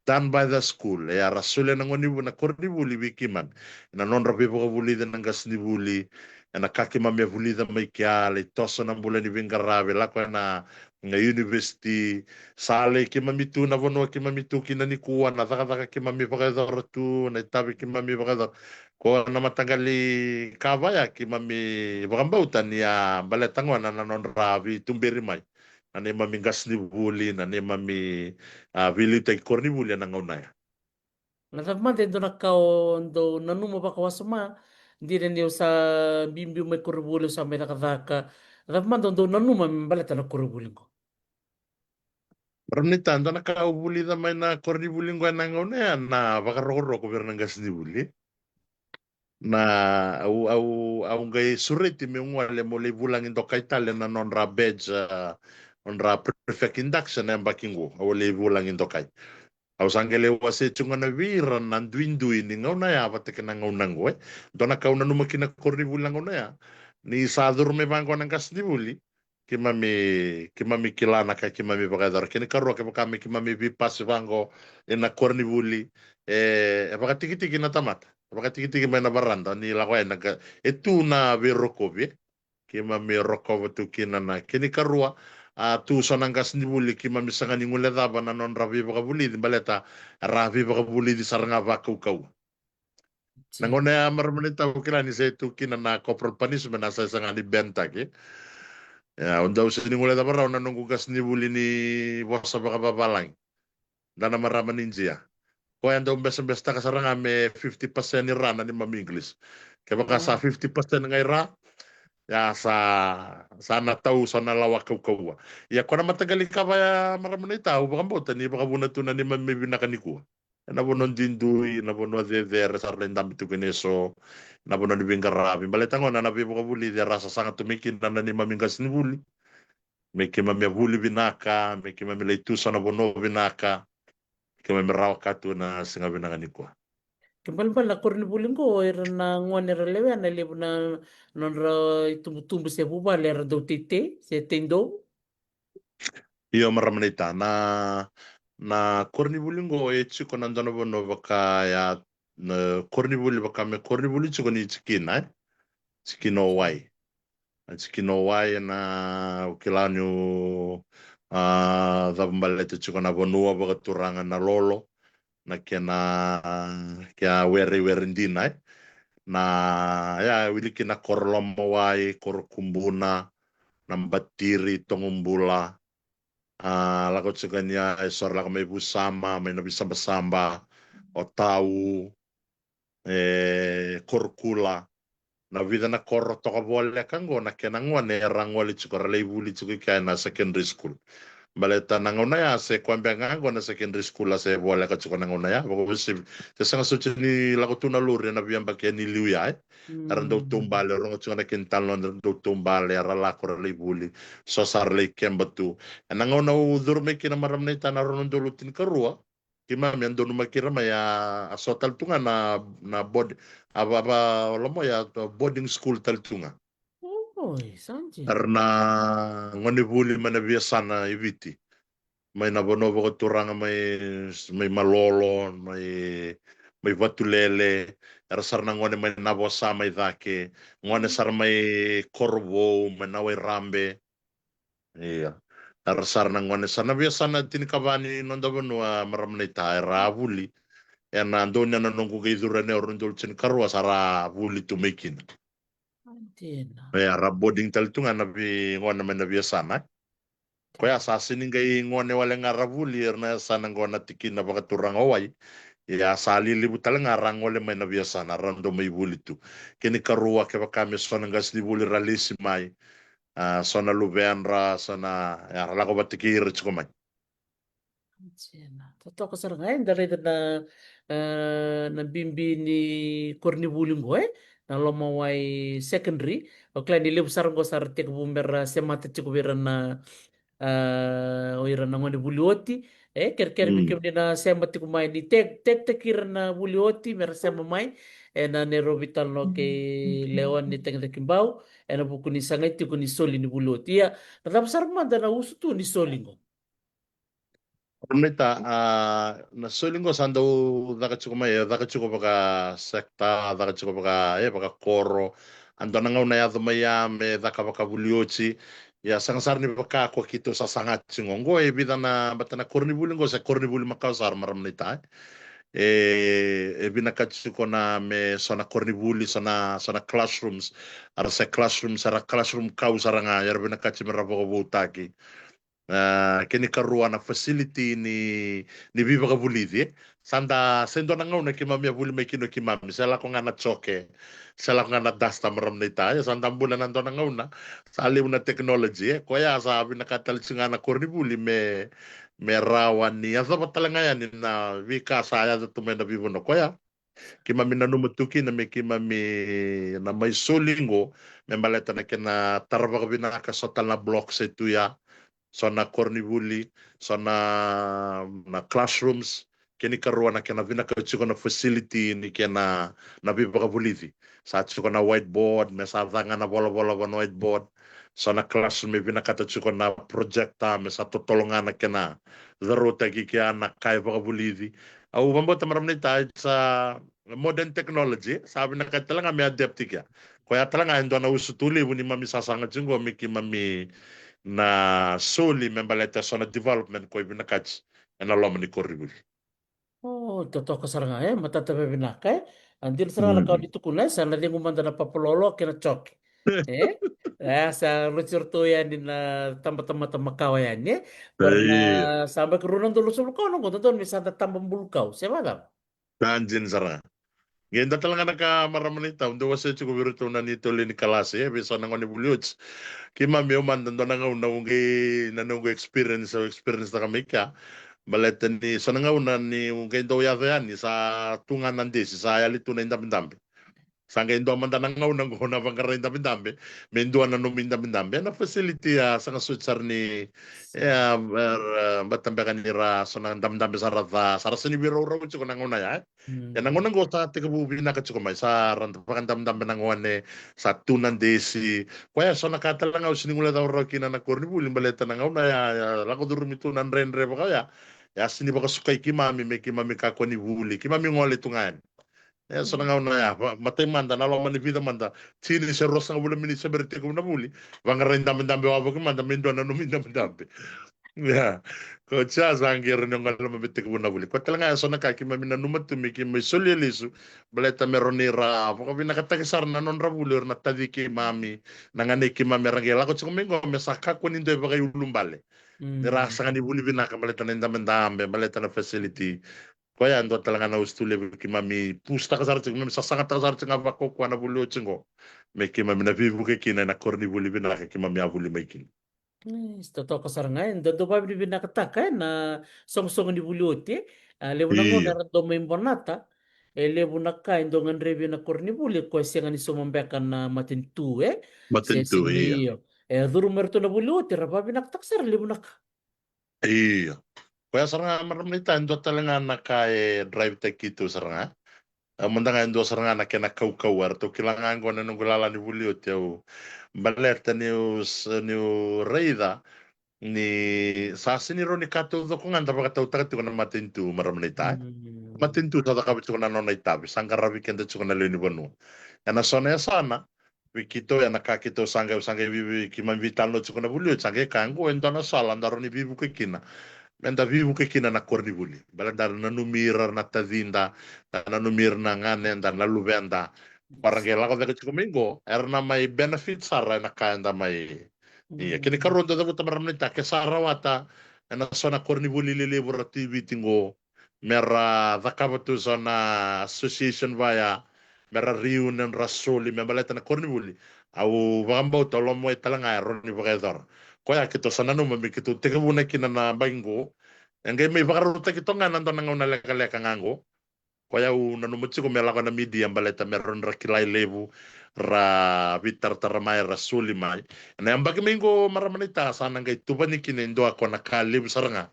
done by the school. Ya rasule na ngoni na korni buli bikiman. Na non rabi ko buli den ngas ni buli. Na kaki mamya buli da may kiale toso na bula ni bingarabe la ko na nga university sale ki mamitu na vono ki mamitu ki na ni kuwa na taka ki mami pagador tu na tabi ki mami pagador ko na matagali kabaya ki mami bagambautan ya baletangwan na non rabi tumberi mai ane mami gas ni buli ane mami vili tay korni buli na ngaunaya.
Natapmante ndo nakao ndo nanuma baka wasama ndire ni sa bimbi me korbuli sa mera kadaka. Natapmante ndo nanuma mbaleta na korbuli ko.
Maramnita ndo nakabuli da may na korni buli ngwa na ngaunaya na baka roko pero nang gas ni buli. Na au ngay sureti mi ngwale mo le bulang indo kay tale na non rabej on ra prefect induction na bakingo au le bulang indo kay. Au sangele wase chunga na vira na duindui ni ngauna ya pate kena ngauna ngoe. Dona kauna numa kina korni bulang ngauna ya. Ni sadur me bangko nang kas ni buli. Kimami kilana ka kimami bakadar. Kini karua ke kami kimami bipas bangko ina korni buli. Baka tiki-tiki na tamata. Baka tiki-tiki may na baranda. Ni lakway naga. Ito na virokobi. Kimami rokov tu kina na. Kini karua. Tu sanangkas ni buli kimami sanga ni ngule daba na non ravi baka buli di baleta ravi baka buli di saranga baka ukau. Nangone amar menita ukila ni setu kina na corporal punishment na sa sanga ni benta ke. Ya unda usini ngule daba raw na nunggu gas ni buli ni wasa baka babalang. Dana marama ninja. Ko anda umbes ta kasaranga me 50% ni rana ni mami English. Kaya baka sa 50% ngai ra ya sana tahu sana lawak kau ya kona matagali ka ba maramana tahu baka bota ni baka buna tuna ni mamibina kaniku na bonon dindui na bono de sarlen dam tu keneso na bono ni bingarabi baletango na nabi baka buli de rasa sangat tumikin na ni mamingas ni buli meki mamia buli binaka meki mamia itu sana bono binaka kema merawaka tu na singa binakaniku.
Kembali la korni buling ko era na ngwan era lewe na lebu na nonra tumbu se buba era do tete se tendo.
Iyo maramanita na korni bulingo chiko nandana bono baka ya na korni buli baka me korni buli chiko ni chikina chikino wai na ukilanyo dhambalete chiko na bonua baka turanga na lolo na kia weri ndina na ya wiliki na korlomo wai korkumbuna na mbatiri tongumbula lago tsuganya esor lago may busama may nabisamba-samba o tau korkula na vida na korro toka bole kango na kenangwa ne rangwali tsukara leibuli tsukikai na secondary school baleta nangona ya se kwambe ngango na secondary school la se bole ka tsukana nangona ya bako bisi te sanga soche ni lago tuna luri na biamba ke ni liuya arando tumbale rongo tsukana kental no arando tumbale arala kora leibuli sosar le kembatu nangona u durme kina maram ne tana rono dolutin karua kimami ando makira maya aso taltunga na lomo ya boarding school taltunga.
Oi, sanji.
Karena ngoni vuli mana biasana iviti. May nabonobo ko turanga may malolo, may vatulele, sar na ngone may nabosa may dake, ngone sar may korbo, may naway rambe. Iya. Sar na ngone sana biasana tinikabani nondabono maramnay tayo ravuli. Yan ando niya nanungko kay durane orundol chen karwa sara vuli tumikin.
Antena.
May raboding taltunga nabi ngone may nabiasana. Kaya sa siningay ngone wala nga ravuli na sana ngona tikin na baka turang away. Ya sali libu talaga arang wala may nabiasana rando may vuli tu. Kini karua ke kami sona ngas libuli ralisi may. Sona lubenra sona ya lako batikir chukumay.
Antena. Totoo ka ngayon dari na bimbi ni Cornibuling ko na lomaway secondary o kaya nilip sarang ko sa artik bumber semata chikubiran na oira na ngoni bulioti ker mi kem na semati kumai ni tek kira na bulioti mera sema mai na nero vital no ke leon ni tek kimbau na buku ni sangai tiku ni soli ni bulioti ya na tapsar manda na usu tu ni soli ngo.
Rumita, na sulingo sando daga chuko may daga chuko baka sekta daga chuko baka koro ando na ngaw na yado mayame daga baka buliochi ya sangasar ni baka ko kito sa sangat singongo bida na bata na korni bulingo sa korni buli makaw sar maram nita bina kachuko na me sona korni buli sona classrooms ara sa classrooms ara classroom kaw saranga yar bina kachi merabo butaki. Kini karuan na facility ni Viva Kabulidi. Sanda sendo na ngaw na kimami abuli may kino kimami. Sala ko nga na choke. Sala ko nga na dasta maram na itaya. Sanda bulan nando na ngaw na. Sa aliw na technology. Kaya sabi nakatalit nga na kornibuli me rawan ni. Asa ba talaga yan na vika saya sa tumay na vivo no. Kaya kimami na numutuki na may kimami na may sulingo. May maleta na kina tarba ka binakasotal na block sa ituya. So na cornibuli, so na classrooms, kini karuan na kena vina kachuko na facility ni kena na biba kabuliti. Sa chuko na whiteboard, may sa na bola-bola na whiteboard. So na classroom may vina katachuko na projecta, may sa tutulungan na kena zaruta kikya na kaya bakabuliti. Au mambo tamaram na tayo sa modern technology, sabi na kaya talaga may adapti kya. Kaya talaga endo na usutuli, wuni mami sasanga chungo, miki mami na soli membaleta sona development ko ibinakach na loma ni koribul.
Oh, totoo ka sarang matatabi binakay. Andil sarang lakaw dito kunay sa naling umanda na papulolo kina chok. Sa lucur to yan din na tamba-tamba makawayan niya. Pero na
Iya,
sampai kerunang dulu sebelum kau nunggu tonton misalnya tambah bulkau. Siapa tahu?
kanjin sara. Genda talaga nakamaramanitam. Dawa sa chuko birito na nito lini kalase. Bisa na ngoni bulyuts. Kima miyo man nando na nga nanungi experience na kami ka. Baleta ni sa nga una ni ungay daw yato yan ni sa tungan nandi si sa yalito na indamindambi. Sangga indo amanda nang ngaw nang guna bangkara indamindambi. Mendua na numindamindambi. Na facility sa nga suitsar ni batambakan nira so nang damdambi sa rata. Sa rasa ni biro raw chuko nang una ya. Yan ang unang gota tiga bubi na kachuko may sa rantapakan damdambi nang wane sa tunan desi. Kaya so nakatalangaw siningula daw raw kina na kornibulin baleta nang una ya. Lako durumito nan renre pa kaya. Ya sini baka sukay kimami may kimami kakwa ni buli. Kimami ngole tungan. So nga na ya, matay manda, nalo man ni vida manda. Sini sa rosa nga wala mini sa berite ko na muli. Wanga rin dami wabag manda, mindo na numin dami. Ya, ko cha zangir nyo nga naman bitik ko na muli. Ko talaga so nakakimami na numat tumiki may sulyalisu. Baleta meron ni ra, paka binakatagisar na non rabulir na tadiki mami. Nanganiki mami rangela ko sa kumingo, may saka ko nindo iba kayo lumbale. Nirasa nga ni buli binaka, baleta na indamandambe, baleta na facility. Kaya ando talaga na ustule kimami pusta kasar cing mami sasangat kasar cing apa ko kwa na bulio cingo me kimami na vivu ke kina na korni buli bina ke kimami abuli maikin.
Totoo ka sarang ngayon. Doon ba binakataka na song-song ni Bulioti. Lebu na
Iya,
ngona do may bonata. Lebu na kain do ngan review na korni buli ko siya nga ni sumambekan na matintu Siya
matintu iya.
singliyo. Duro merto na Bulioti. Raba binakatak sar lebu na ka.
Iya. Kaya sarang maramnita ndo talaga drive tech itu sarang. Mundanga ndo sarang na kena kau arto kilangan ko na nung gulala ni buliot yaw. Balerta ni Reida ni sasi ni Roni kato do kungan tapaka tau takati ko na matintu maramnita. Matintu tata kabit ko na nonay tabi. Sangkarabi kenda ko na lini bonu. Yana sona ya sana. Wikito ya nakakito sangay bibi kimambitalo ko na buliot. Sangay kango endo na sala ndaro ni bibu kikina. Menda vivu ke kina na korni buli. Bala dar na numira na tazinda, na numira na ngane, na luvenda. Parang kaya lako dagat kumingo, na may benefit sara na kaya na may. Iya, kini karon da buta maramnita ke sara wata na sona korni buli lilibur TV tingo. Mera zakabatu sona association vaya mera reunion rasuli membaleta na korni buli. Au vambau tolomo italanga roni bagador. Koya kito sana no mami kito teka buna kina na baingo engge may bakaruta kito nga nando nga una leka ngango koya u nanumutsi ko mela ko na media baleta meron ra kilay lebu ra vitar taramay ra sulimay na ang bagi mingo maramanita sana ngay tubani kina indo ako na kalib saranga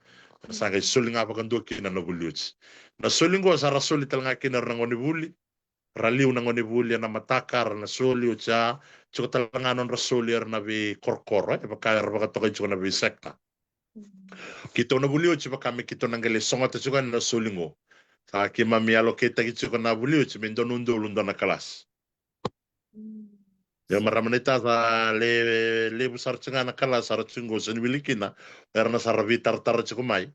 sa ngay suling apa kando kina na bulyuts na sulingo sa rasuli talanga kina rangoni buli raliw na ngoni buli na matakar na suli ucha chuko talanga non rasuli na bi korkoro baka baka to kay na bi sekta kito na buli ucha baka mi kito nang gali songa ta chuko na sulingo sa kima mi aloketa kito na buli ucha min donundo lundo na kalas ya maramanita sa le busar cunga na kalas sar cungo sen wilikina erna sarvi tar chuko mai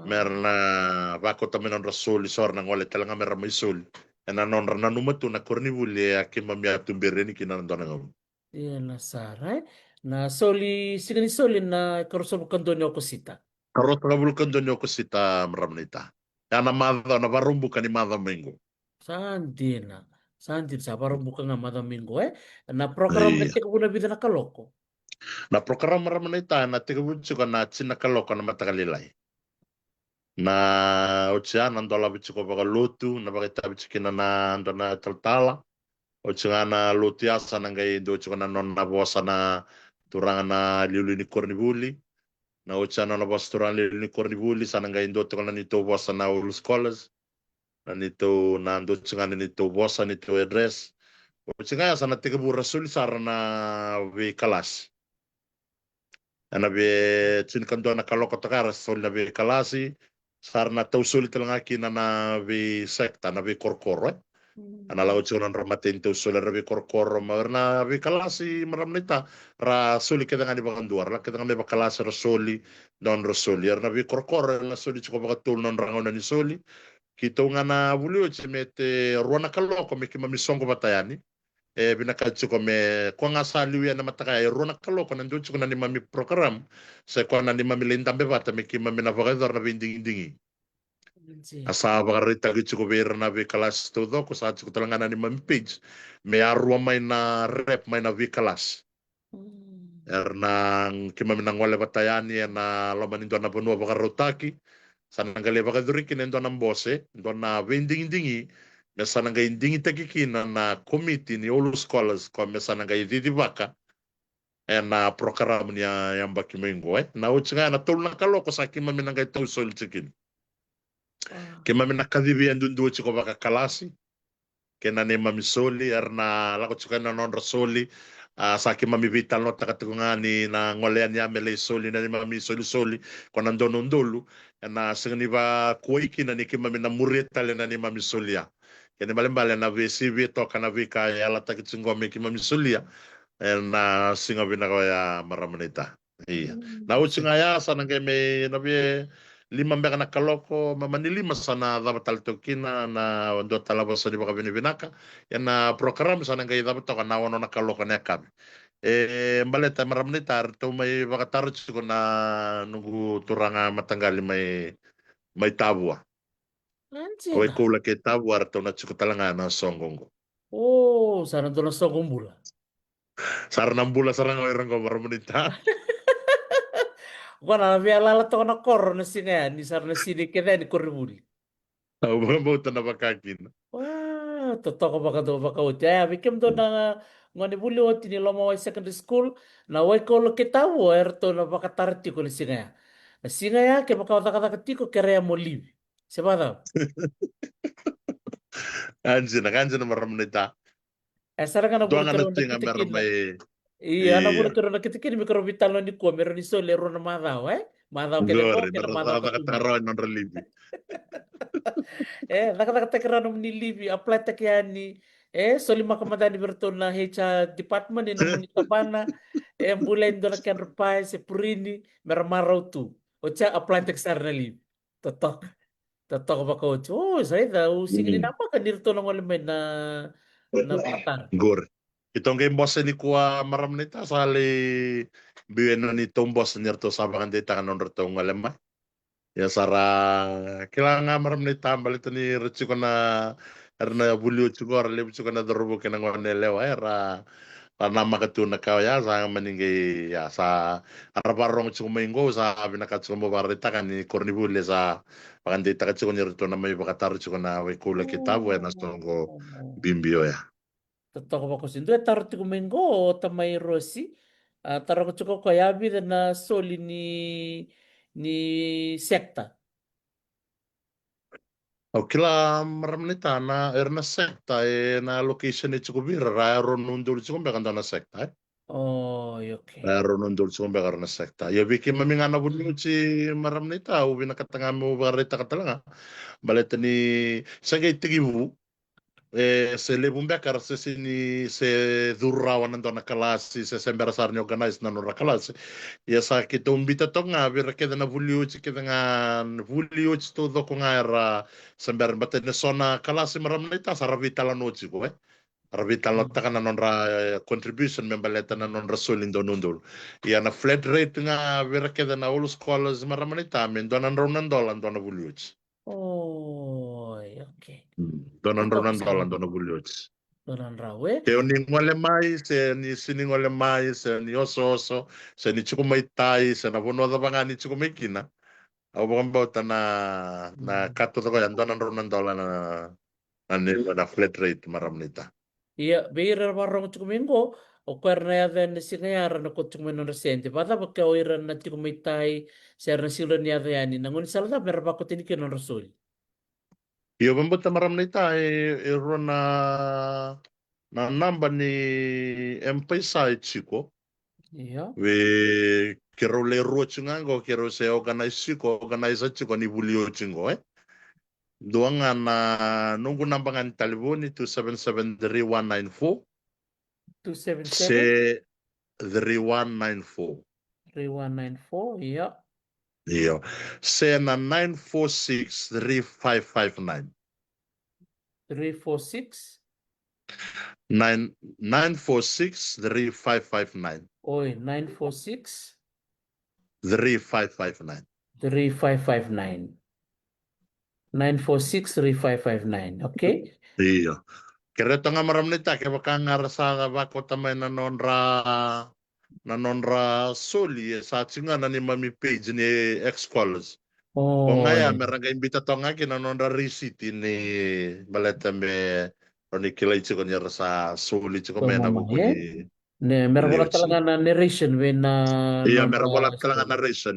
merna bako taminon rasuli sor nang wale talanga merna may sul na non na numatu na kornibuli akima mi atumbereni kina ndona ngam.
Iya na sarai. Na soli sigani soli na karuso kandoni ako sita.
Karot na bulkan doon ko sita maramnita. Yana madha na varumbu ka ni madha mingo.
Sandina. Sandina sa parang buka nga minggu na program na tika na bida na kaloko.
Na program maramnita na tigabutsu ka na tsinakaloko na matakalilay. Na otsia nandola bitsu ko baka lotu na bakita bitsu kina na ando na taltala. Otsia na lotu asa na ngay do otsia na non na bosa na turangan na liuli ni kornibuli. Na otsia na bosa turangan liuli ni kornibuli sana ngay do na nito bosa na ulu scholars. Na nito na ando otsia na nito bosa nito address. Otsia nga sana tigabu rasul sara na vi kalas. Na vi tsinakando na kaloko takara sol na vi kalasi. Sarna tausul talanga kina na vi sekta na vi korkoro ana laut sunan ramatin tausul na vi korkoro marna vi kalasi maramnita ra suli kita nga di bakanduar la kita nga may bakalasi rasuli don rasuli na vi korkoro na suli chuko bakatul non rangon ni suli kito nga na bulio chimete ruana kaloko me kima misongo batayani binakatsu ko me ko nga saliw yan na matakay ruana kaloko nandu chuko na ni mami program sa ko na ni mami lindambe bata me kima minavakador na binding-dingi asa bakarita gitu ko bera na vi kalas todo ko sa ko talanga ni mami page me arwa may na rep may na vi kalas ernang kima minang wale batayani na laman indo na bunwa bakarutaki sanang gali bakadurikin indo ng bose indo na binding-dingi me sanang gali dingi takikina na committee ni all scholars ko me sanang gali didibaka na program niya yang bakimengo na utsinga na tulong kaloko sa kima minang gali tausol chikin kema mina kadhibi andundu chiko baka kalasi kena ne mami soli erna lako chiko na non rasoli sa kema mi vital no takatungani na ngolean ya mele soli na ni mami soli ko nandono ndolu na singni ba kuiki na ni kema mina mureta le na ni mami solia kene balembale na vesivi to kana vika ya la takitsingo me kema mi solia na singa bina ko ya maramanita iya na utsinga ya sanang me na be lima mbeka na kaloko mamanilima sana dapat tokina na ndo talaba sa di baka binibinaka yan na program sana ngay dapat to kana wano na kaloko na kami mbaleta maramnitar to may baka tarot ko na nungu turanga matanggali may tabwa away ko laki tabwa to na chuko talanga na songongo
sana doon na sokong bula
sarang bula sarang oirang ko maramnitar
Wana via lala to na kor na singa ni sar na sini keda ni koribuli.
Tahu bang na bakakin.
Wah, to baka do baka uti. Bikem do na ngani buli oti ni loma wa secondary school na wa ko lo kita wo er to na baka tarti ko ni singa. Singa yake wakawataka tiko kerea molivi. Sebada.
Kanjina maramnita.
Saranga na bulu
Doanga na
kero na
tinga
kitikina.
maramay.
Iya, na bulu
Iya.
kero na kitikina mikro vitalo ni ko meron ni sole ro na madao, eh? Madao kele ko,
Gori,
kele madao katumi.
nakatakaroon ng relibi.
Nakataka ni livi, apply takiani. Soli makamadani berto na hecha department ni namun itabana. Mbula indo na kian rupai, se purini, meramaraw tu. Ocha apply taksar na livi. Totok. Totok ba coach? Oh, saya tahu sing ini nama kan dirto ng olemen na partar.
Gori. Itong game boss ni kuwa maramnita sali biwen na nitong boss nirto sabangan dita kanon rito ng alam. Ya sara kailangan maramnita balito ni Richi ko na erna bulyo chugor lebu ko na darubo kinang wanelewa era nama katuna ka ya sa maningay ya sa arabarong chumaingo sa binakatsumo barita kan ni kornibule sa pakandita ka chuko nirto na may bakatar chuko na way kula kita buena stongo
Oh.
bimbio ya.
Totoo ba ko sindo taro ti kumengo o tamay Rossi. Taro ko chuko ko yabi na soli ni sekta.
O kila maramnita na erna sekta na location ni chuko bira raya ron nundul chuko bekanda na sekta
Oh, okay.
Raya ron nundul chuko bekanda na sekta. Ya biki mamingana bunyo si maramnita ubi nakatanga mo barita katalanga. Baleta ni sagay tigibu se lebum bekar se sini se durrawan nando na kalasi se semberasar ni organize na no kalasi ya sa kita umbita to nga bir keda na vuliuch keda nga vuliuch to do ko nga era sember bate ne sona kalasi maram na ita sa ravita la nochi ko ravita la ta kana non ra contribution membaleta na non rasul indo nundul ya na flat rate nga bir keda na all scholars maram na ita men donan ronandolan dona vuliuch
Oh, okay.
donan
Totoo ko
ronandolan
sindo.
dona vuliuch
Donan rawe.
Te o ni ngole mai, se ni sini ngole mai, se ni oso oso, se ni chuku mai tai, se na vono da banga ni chuku mai kina. Au bang bauta na kato to yan donan ronan dola na flat rate maram nita.
Iya, beira warong chukumingo. O karna ya den singayara na ko chukumin resente. Bata ba ka oira na tikumitai sa na sila niya yani. Nangun salda merba ko tinikin ng rasul.
Iyo bang bauta maram nita ro na namba ni empay sa chiko.
Iya.
We kero le ro chungango kero se organize chiko ni bulio chingo Doanga na nunggu nambangan talibuni 2773194
277
se 3194.
3194. Iya.
Iyo. Se na 9463559.
346.
9463559.
Oy, 946
3559.
3559. 946 3559. Okay?
Iyo. Kereto nga maram nita kaya baka nga rasa bako tamay na nonra soli sa singa na ni mami page ni ex-college. Kung nga ya,
Oh,
meron ka imbita to nga kinanonra receipt ni baleta me ni kilay chiko niya sa soli chiko
so
may
mama,
nabuko
eh?
ni
Meron wala
Liochi.
talaga na narration when
Iya,
non
meron wala talaga
story.
na reason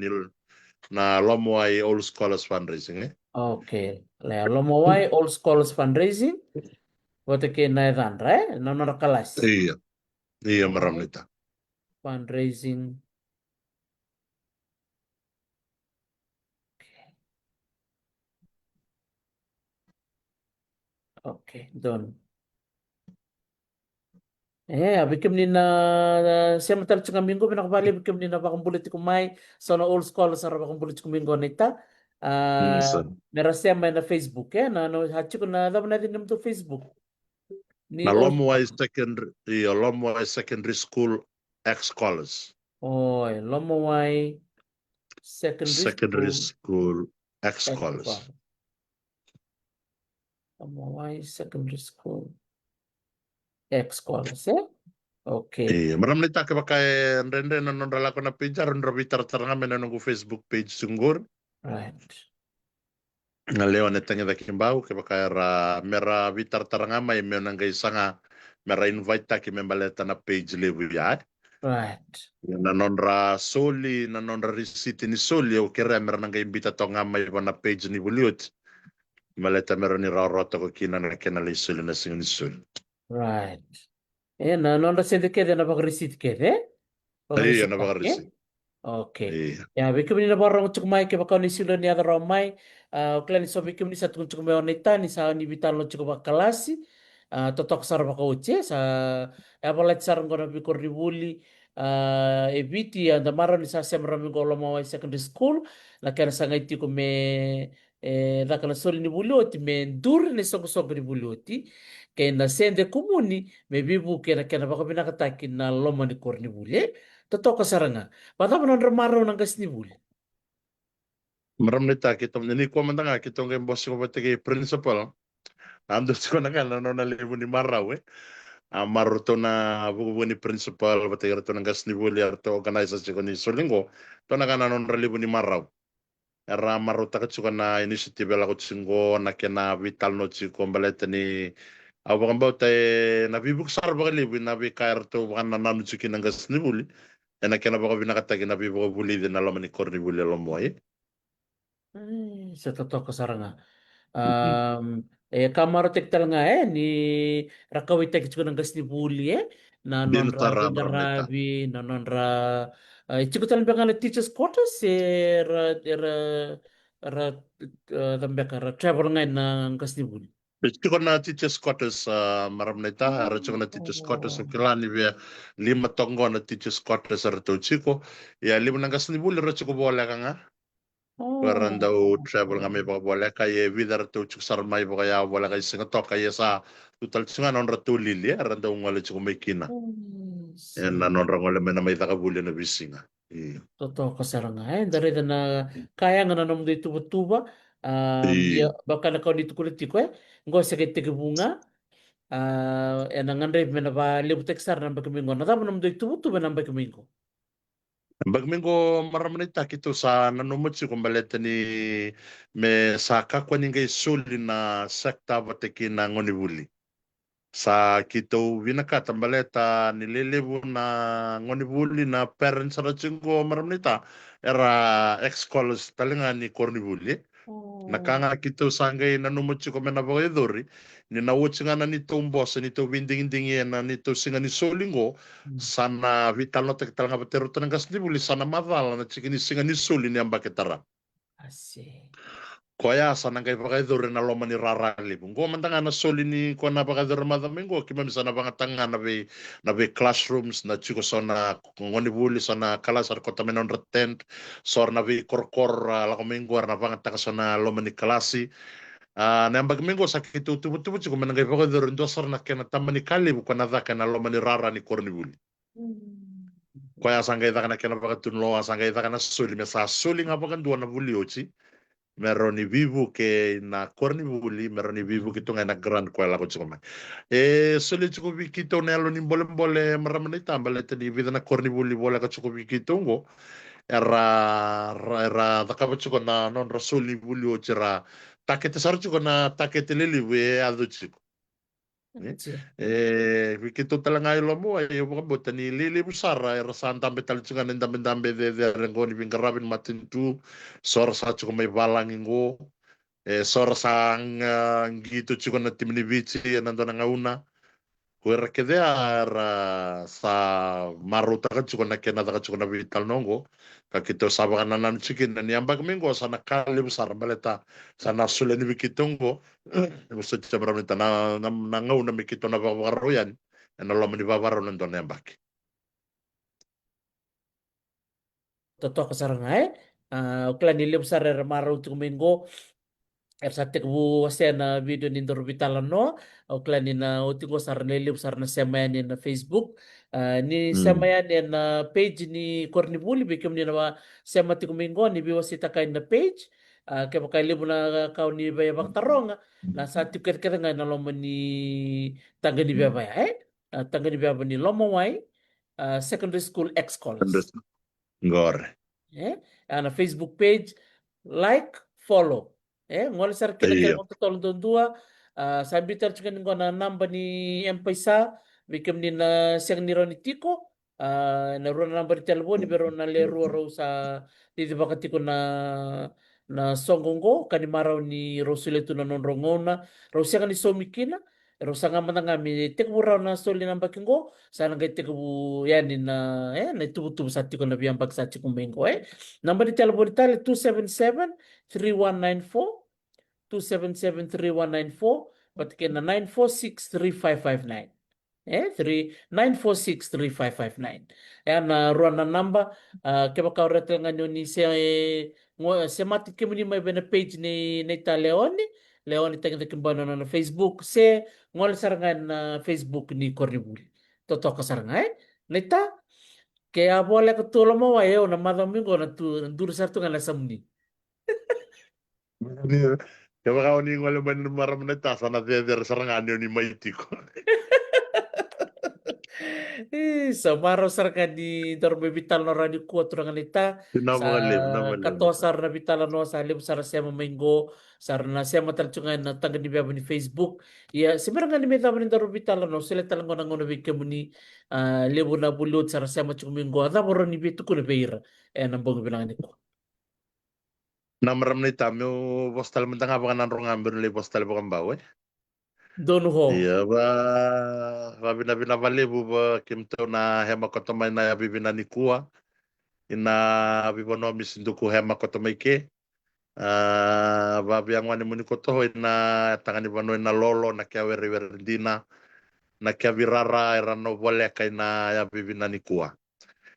na lomo ay all scholars fundraising
Okay. Le Lomowai All Scholars Fundraising. Bote ke na edan, right? Non kalas.
Iya, iya maram
Lomowai
nita.
Fundraising. Okay, done. Bikim ni na siya matal tsunga minggu pinakabali bikim ni na bakang bulit kumay so na all scholars sa bakang bulit minggu nita meron siya may na Facebook na no hachi ko na dapat natin naman to Facebook ni
Na
all
lomo ay
scholars.
secondary school ex-college.
Lomowai
Secondary
Secondary School
school
ex-college.
ex-college.
Lomowai Secondary School ex-college, Okay.
Iya, maram nita ka baka rende na nonrala ko na page ron robitar taranga men nungu Facebook page sunggur.
Right.
Nga leo netanya da kimbau ke baka mera bitar taranga may men nang sanga mera invite ta ki membaleta na page lebu ya.
Right.
Nanonra soli, nanonra risiti ni soli, o kira meron nga imbita to nga may na page ni Buliot. Maleta meron ni Rarota ko kina na kinalay soli na sing ni soli.
Right. Non sende kede na pag-receipt kede?
Ay,
Pag-receipt
ano ba ka
eh? Okay.
Iya.
Ya, bikim ni nabarang cuk mai ke bakau ni silo ni ada romai. Klan so bikim ni satu cuk mai wanita ni sa ni bitan lo cuk bakalasi. Totok sar bakau uce sa ya balat sar ngona bikor di buli. Ebiti anda maro ni sa semra mi golo mau secondary school. La kana sanga iti ko me la kana soli ni buli oti me dur ni song song ni buli oti. Kaya na sende kumuni me bibu kena kena bakau binakataki na loma ni kor ni buli. Totok saranga. Pata mo nang ramaro ng gas ni Bul.
Maram nita kita ni ko man nga kita ng boss ko pati kay principal. Ando ko na kan no na libo ni Maraw Maruto na bubu ni principal pati to ng gas ni Buli to organization ko ni Solingo. To na kan non libo ni Maraw. Era maruta ka tsuka na initiative la ko tsingo na kena vital no tsiko baleta ni awang bauta na bibuk sar ba libo na bi kair to kan na nanu tsiki ng gas ni Buli. Na kena ba ko binakatagi na bibo Buli din na laman ni Corni Buli lomo
Sa totoo ko saranga. Kamaro tektal nga ni rakawit tek ko ng gas ni Bul na non ra
Binutara
ganda
maram nita.
rabi na non ra chiko talang bang na teachers quarters ra ra tambak ra travel nga ng gas ni Bul.
Chiko na teachers quarters maram nita. Ara chiko na teachers quarters. Kilani via 5 tonggo na teachers quarters ara to chiko. Ya 5 ni buli ra chiko bola ka nga. Karan daw travel nga may baka bola kaya vidar to chiko sarmay baka ya bola kaya singa to kaya sa total singa non ra to lili. Aran daw ngala chiko may kina. Yan na non ra ngala may na may takabuli na bisinga.
Totoo ka saranga dari na kaya nga nanom dito tuba ya baka na kau dito kulit ko ngo sakit tige bunga nang andre mena ba libutek sar nang bakamingo na tamo nam dito tuba nang bakamingo.
Bagmingo maramanita kito sa nanumot si kumbaleta ni me sa kakwa ningay suli na sekta bateki na ngonibuli. Sa kito winaka tambaleta nililibu na ngonibuli na parents sa chingo maramanita era ex-college talinga ni Cornibuli. Nakanga kito sangay nanumot si kumena bagayadori ni nawot nga na nito boss nito winding-inding na nito singa ni Solingo sana vital no tektal nga batero to ng gas ni buli sana madala na chikini singa ni Soli ni ambaketara.
Asik.
Koya sana kay pakadore na loma ni rarali. Bungo man tanga na Soli ni ko na pakadore madamingo kima misana banga tanga na be classrooms na chiko sana ngoni buli sana kalasar kota menon retent sor na be korkor la komingo na banga tanga sana loma ni klasi. Na ambag mingo sa kitu tubu chiko menangay pakadore ndo sor na kena tamani kali bukan na daka na loma ni rara ni korni buli. Kaya sangay taka na kena pakatunlo sangay taka na Soli mesa Soli nga pakandua na buli ochi. Meron ni vivu ke na Corni buli meron ni vivu kito nga na grand kwela ko chukuma. Soli chukubi kito na alo ni bole maramanita baleta ni vida na Corni buli bola ka chukubi kito ngo. Era takapa chuko na non rasuli buli ochi ra takete sar chuko na takete lili we ado chiko. Kita talaga yung mo ay yung mga buta ni Lili Busara rasan tambe talungan ng dambe de rengo ni Bingarabin matintu sor sa chuko may balang ingo sor sa ang gito chuko na tim ni Vici nando na ngauna kuwera kede sa maruta ka chuko na kenada ka chuko na vital nongo kakito sabakan na nan chikin na niyambag mingo sa nakali Busara baleta sa nasule ni Vikitongo gusto siya marami na nangaw na may kito na babaro yan na laman ni babaro nandun na yung baki.
Totoo ka saranga uklan nilip sa maraw tumingo sa tekbu na video ni Dorbitala no uklan ni na utingo sar nilip sar na semayan na Facebook ni semayan na page ni Cornibuli bikim ni na sema tikumingo ni biwasita kain na page kaya makailibo na kau ni Bayabang Tarong na sa tiket kita nga na lomo ni tangga ni Bayabaya tangga ni Bayabaya ni Lomowai secondary school ex-college.
Ngore.
Na Facebook page like follow ngol sar kila mo totol don dua sabi tar chikan ngo na namba ni Empisa bikim ni na siyang ni Ronnie Tico na rua na namba telefoni pero na le rua ro sa titi bakati ko na songongo kani marau ni rosule tu na nonrongona rosia kani somikina rosa ngama ngami tek burau na soli namba kingo sana ngai tek bu yani na tubu sati ko na biambak sati ko mengo namba di telefoni tale 277 3194 277-3194 patikin na 946-3559 946-3559 yan na ruan na namba kaya makauratel nga nyo ni se mati kimo ni may na page ni Nita Leone tagin kimbano na Facebook se ngol sarangan na Facebook ni Cornibuli totoo ka sarangan Nita kaya boleh ketulong mo wayo na madaminggo na duro sarto nga lasamni
Kaya kau ni ngole man maram na tasa na der serangan ni maitiko.
Sa maro sar ka di dorbe vital no radio ko turangan ita sa
Nama
katosar na vital no sa lim sar siya mamaingo sar na siya matalchungan na tangga ni biya ni Facebook ya sebenarnya ni meta ni dorbe vital no sila talang ko nangono bi kemuni lebu na bulut sar siya machumingo ada boro ni bitu ko ni beira nambong bilang ni ko
Namaram na itami o postal mo tanga baka nanrong amber nila postal baka bawe.
Dono ho
Iya ba binabali bu ba kimto na hema kotomay na bibina ni kuwa. Ina bibono misinduku hema kotomay ke. Babi ang wani muni koto ina tangani bano ina lolo na kia weri dina na kia virara era no bole kay na ya bibina ni kuwa.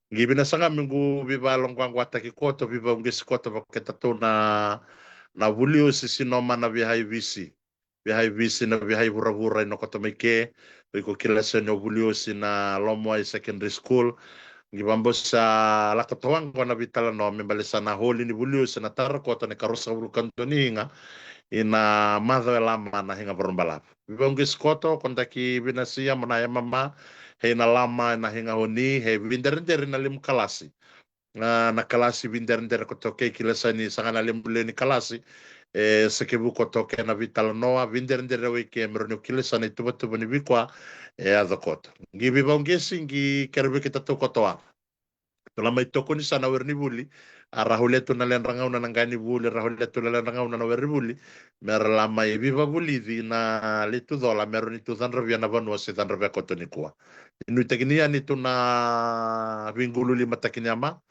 Gibina sanga minggu biba longkwang wata ki koto biba ungis koto baketa to na vulio si sinoma na bihai visi na bihai bura-bura no koto meke ko kilasa no vulio si na Lomoai Secondary School gibambo sa lakotowang ko na bitala no membalisa na holi ni vulio si na tara koto ni karosa vulkan to ni hinga ina madho lama na hinga berumbalap biba ungis koto kontaki binasiya manaya mama hei na lama na hinga honi hei binder na lim kalasi na kalasi binder ko toke kilasa ni sanga na lim ni kalasi sekebu ko toke na vital noa binder we ke merno kilasa ni tuba ni bikwa adokot gibi bongesi ngi kerbe kita to kotoa tola mai toko ni sana werni buli arahuleto na len rangau na nangani buli arahuleto na len rangau na werni buli mer lama biba buli di na litu dola mer ni tu dan rabia na banu se dan rabia kotoni kwa inu teknia ni tu na vingulu lima takinyama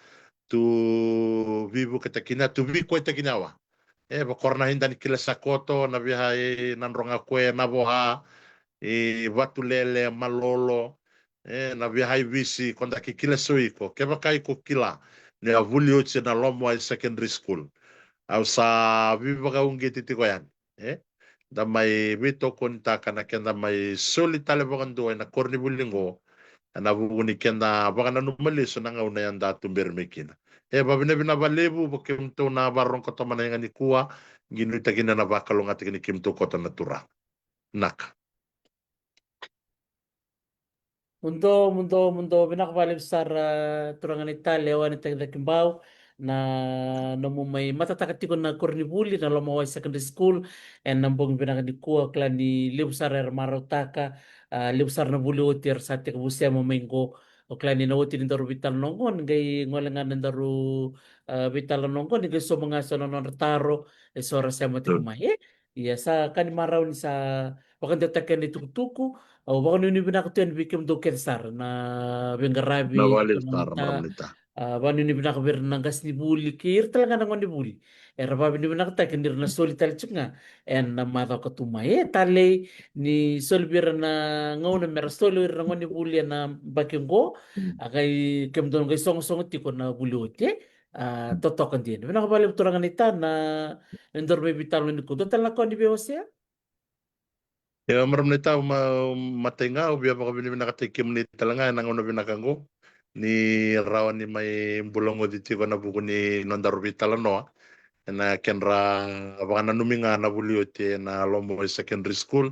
tu vivu ketakina tu vi ko takinyawa bakorna hindan kila sakoto na bihai nan ronga kwe na boha batu lele malolo na bihai visi konda ki kila soiko keba kai ko kila ne avulio na Lomoai Secondary School au sa viva ka ungi titi ko yan da mai bito konta kana kenda mai solitale bakando na Cornibulingo na buguni kenda baka na numali so nanga una yan datu bermekina babina bina balebu bakimto na barong koto manayang ni kuwa ginu tagina na bakalong at ni kimto koto natura nak
mundo binakabalik sa turangan Italia wan itagdakimbao na namumay matatakat ko na Cornibuli na Lomoai Secondary School and nambong binakadikuwa kla ni Libsar Marotaka Libsar na buliutir sa tikabusya mamaingo o kla ni nawuti ni daru vital nongon gay ngolangan ng daru vital nongon ni so mga sononon retaro sora sa matikumay iya sa kanimaraw ni sa wakandatakan ni tukutuku baka nini binakatuan bikim do kensar na
na
bengarabi
walil tar
tunanita
maramnita
baka nini binakabir ng gas ni buli kir talaga nangon ni buli rababi ni binakata kinir na soli talchunga en na mata katumay tale ni solbir na ngauna mera soli na ngon ni buli na baking ko akay kemdon kay song tiko na buli ote totokan din binakabali turangan ita na endor may bitalo ni kudo talaga ko ni bewasya.
ya maramnita matenga ubia baka bini nakatikim ni talanga nang una binakango ni rawan ni may bulongo diti ko na buku ni nondaru vital no na kenra baka na numinga na buliote na Lomoai Secondary School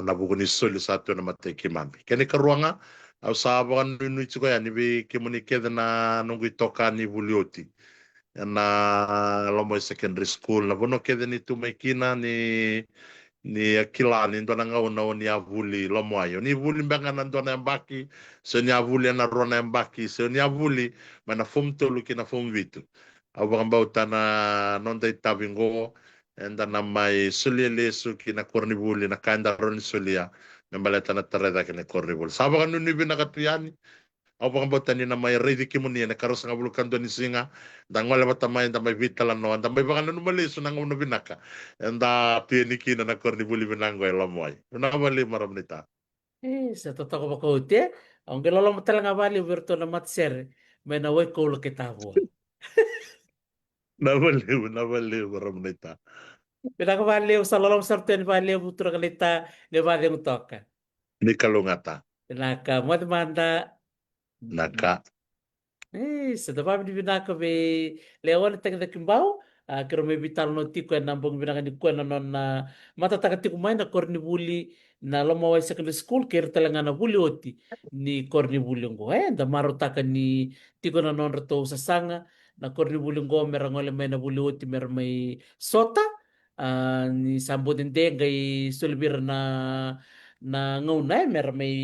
na buku ni soli satu na matekimami kani karuanga au sabakan nunu ko yan ibi kimunikeda na nunggu itoka ni bulioti na Lomoai Secondary School na bono keda ni tumaikina ni ni kilani ndo na ngau na ni avuli lo moayo ni vuli mbanga na ndo na mbaki se ni avuli na rona mbaki se ni avuli mana fom tolu kina fom vitu au bamba utana non dai tavingo enda na mai sulia lesu kina kornivuli na kanda roni sulia membaleta na tareda kina kornivuli saba kanu ni bina katuyani au bamba utani na mai reidi kimuni na karosa ngabulu kando ni singa dangwale bata mai da mai vitala no anda mai banga no malesu na ngono binaka enda pieni kina na kornivuli binango ela moai una bali maram nita
Sa totoo ko baka uti. Ang kilala mo talaga bali virtu na matser. May naway ko ulo kita po.
na bali maram nita
Pinakabali sa lalong sarten bali butura kalita ni bali mo toka.
ni kalungata
Pinaka mo demanda.
naka
Sa dapat di binaka be lewan tag da kimbao. Kero may bital no tiko na nambong binaka ni kuan non na matataka tiko may na korni buli na lomaway secondary school kero talaga na buli oti ni korni buli ngo. Da marutaka ni tiko na non rato sa sanga na korni buli ngo merang ole may na buli oti merang may sota ni sambo din gay sulbir na ngaunay merang may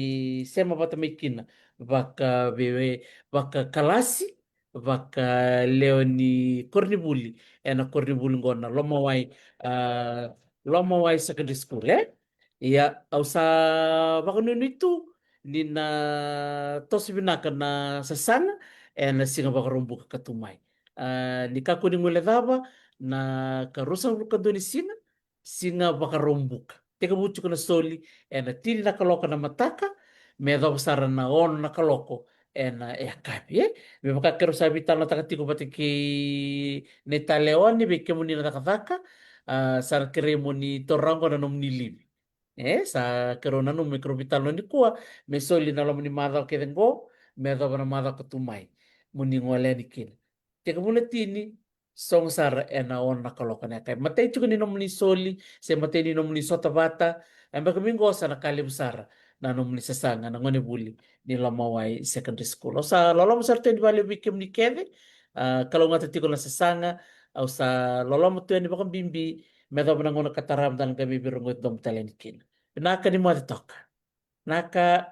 sema bata may kina baka bewe baka kalasi baka leoni kornibuli ena kornibuli ngona lomawai secondary school iya ausa baka nunu itu nina tos binaka na sasana ena singa baka rombu katumai ni kako ni ngule daba na karusa buka doni singa baka rombuka teka bucu kana soli ena tili na kaloka na mataka me do sara na on na kaloko ena kapi me baka kero sabi tala takatiko batiki neta leoni be kemuni na takataka sara keremo ni torango na nom ni libi sa kero na nom mikro bitalo ni kuwa me soli na lo ni mada kedengo me do na mada katumai muni ngole ni kin teka mule tini song sara ena on na kaloko na kai matei chuko ni nom ni soli se matei ni nom ni sota bata amba kamingo sa na kalib sara na nom ni sasanga na ngone buli ni lamawai secondary school. O sa lolo mo sarte di bali bikim ni keve kalau ngata tiko na sasanga au sa lolo mo tuan di bakam bimbi medo na ngona kataram dan kami birungot dom talenikin. Naka ni mo toka. Naka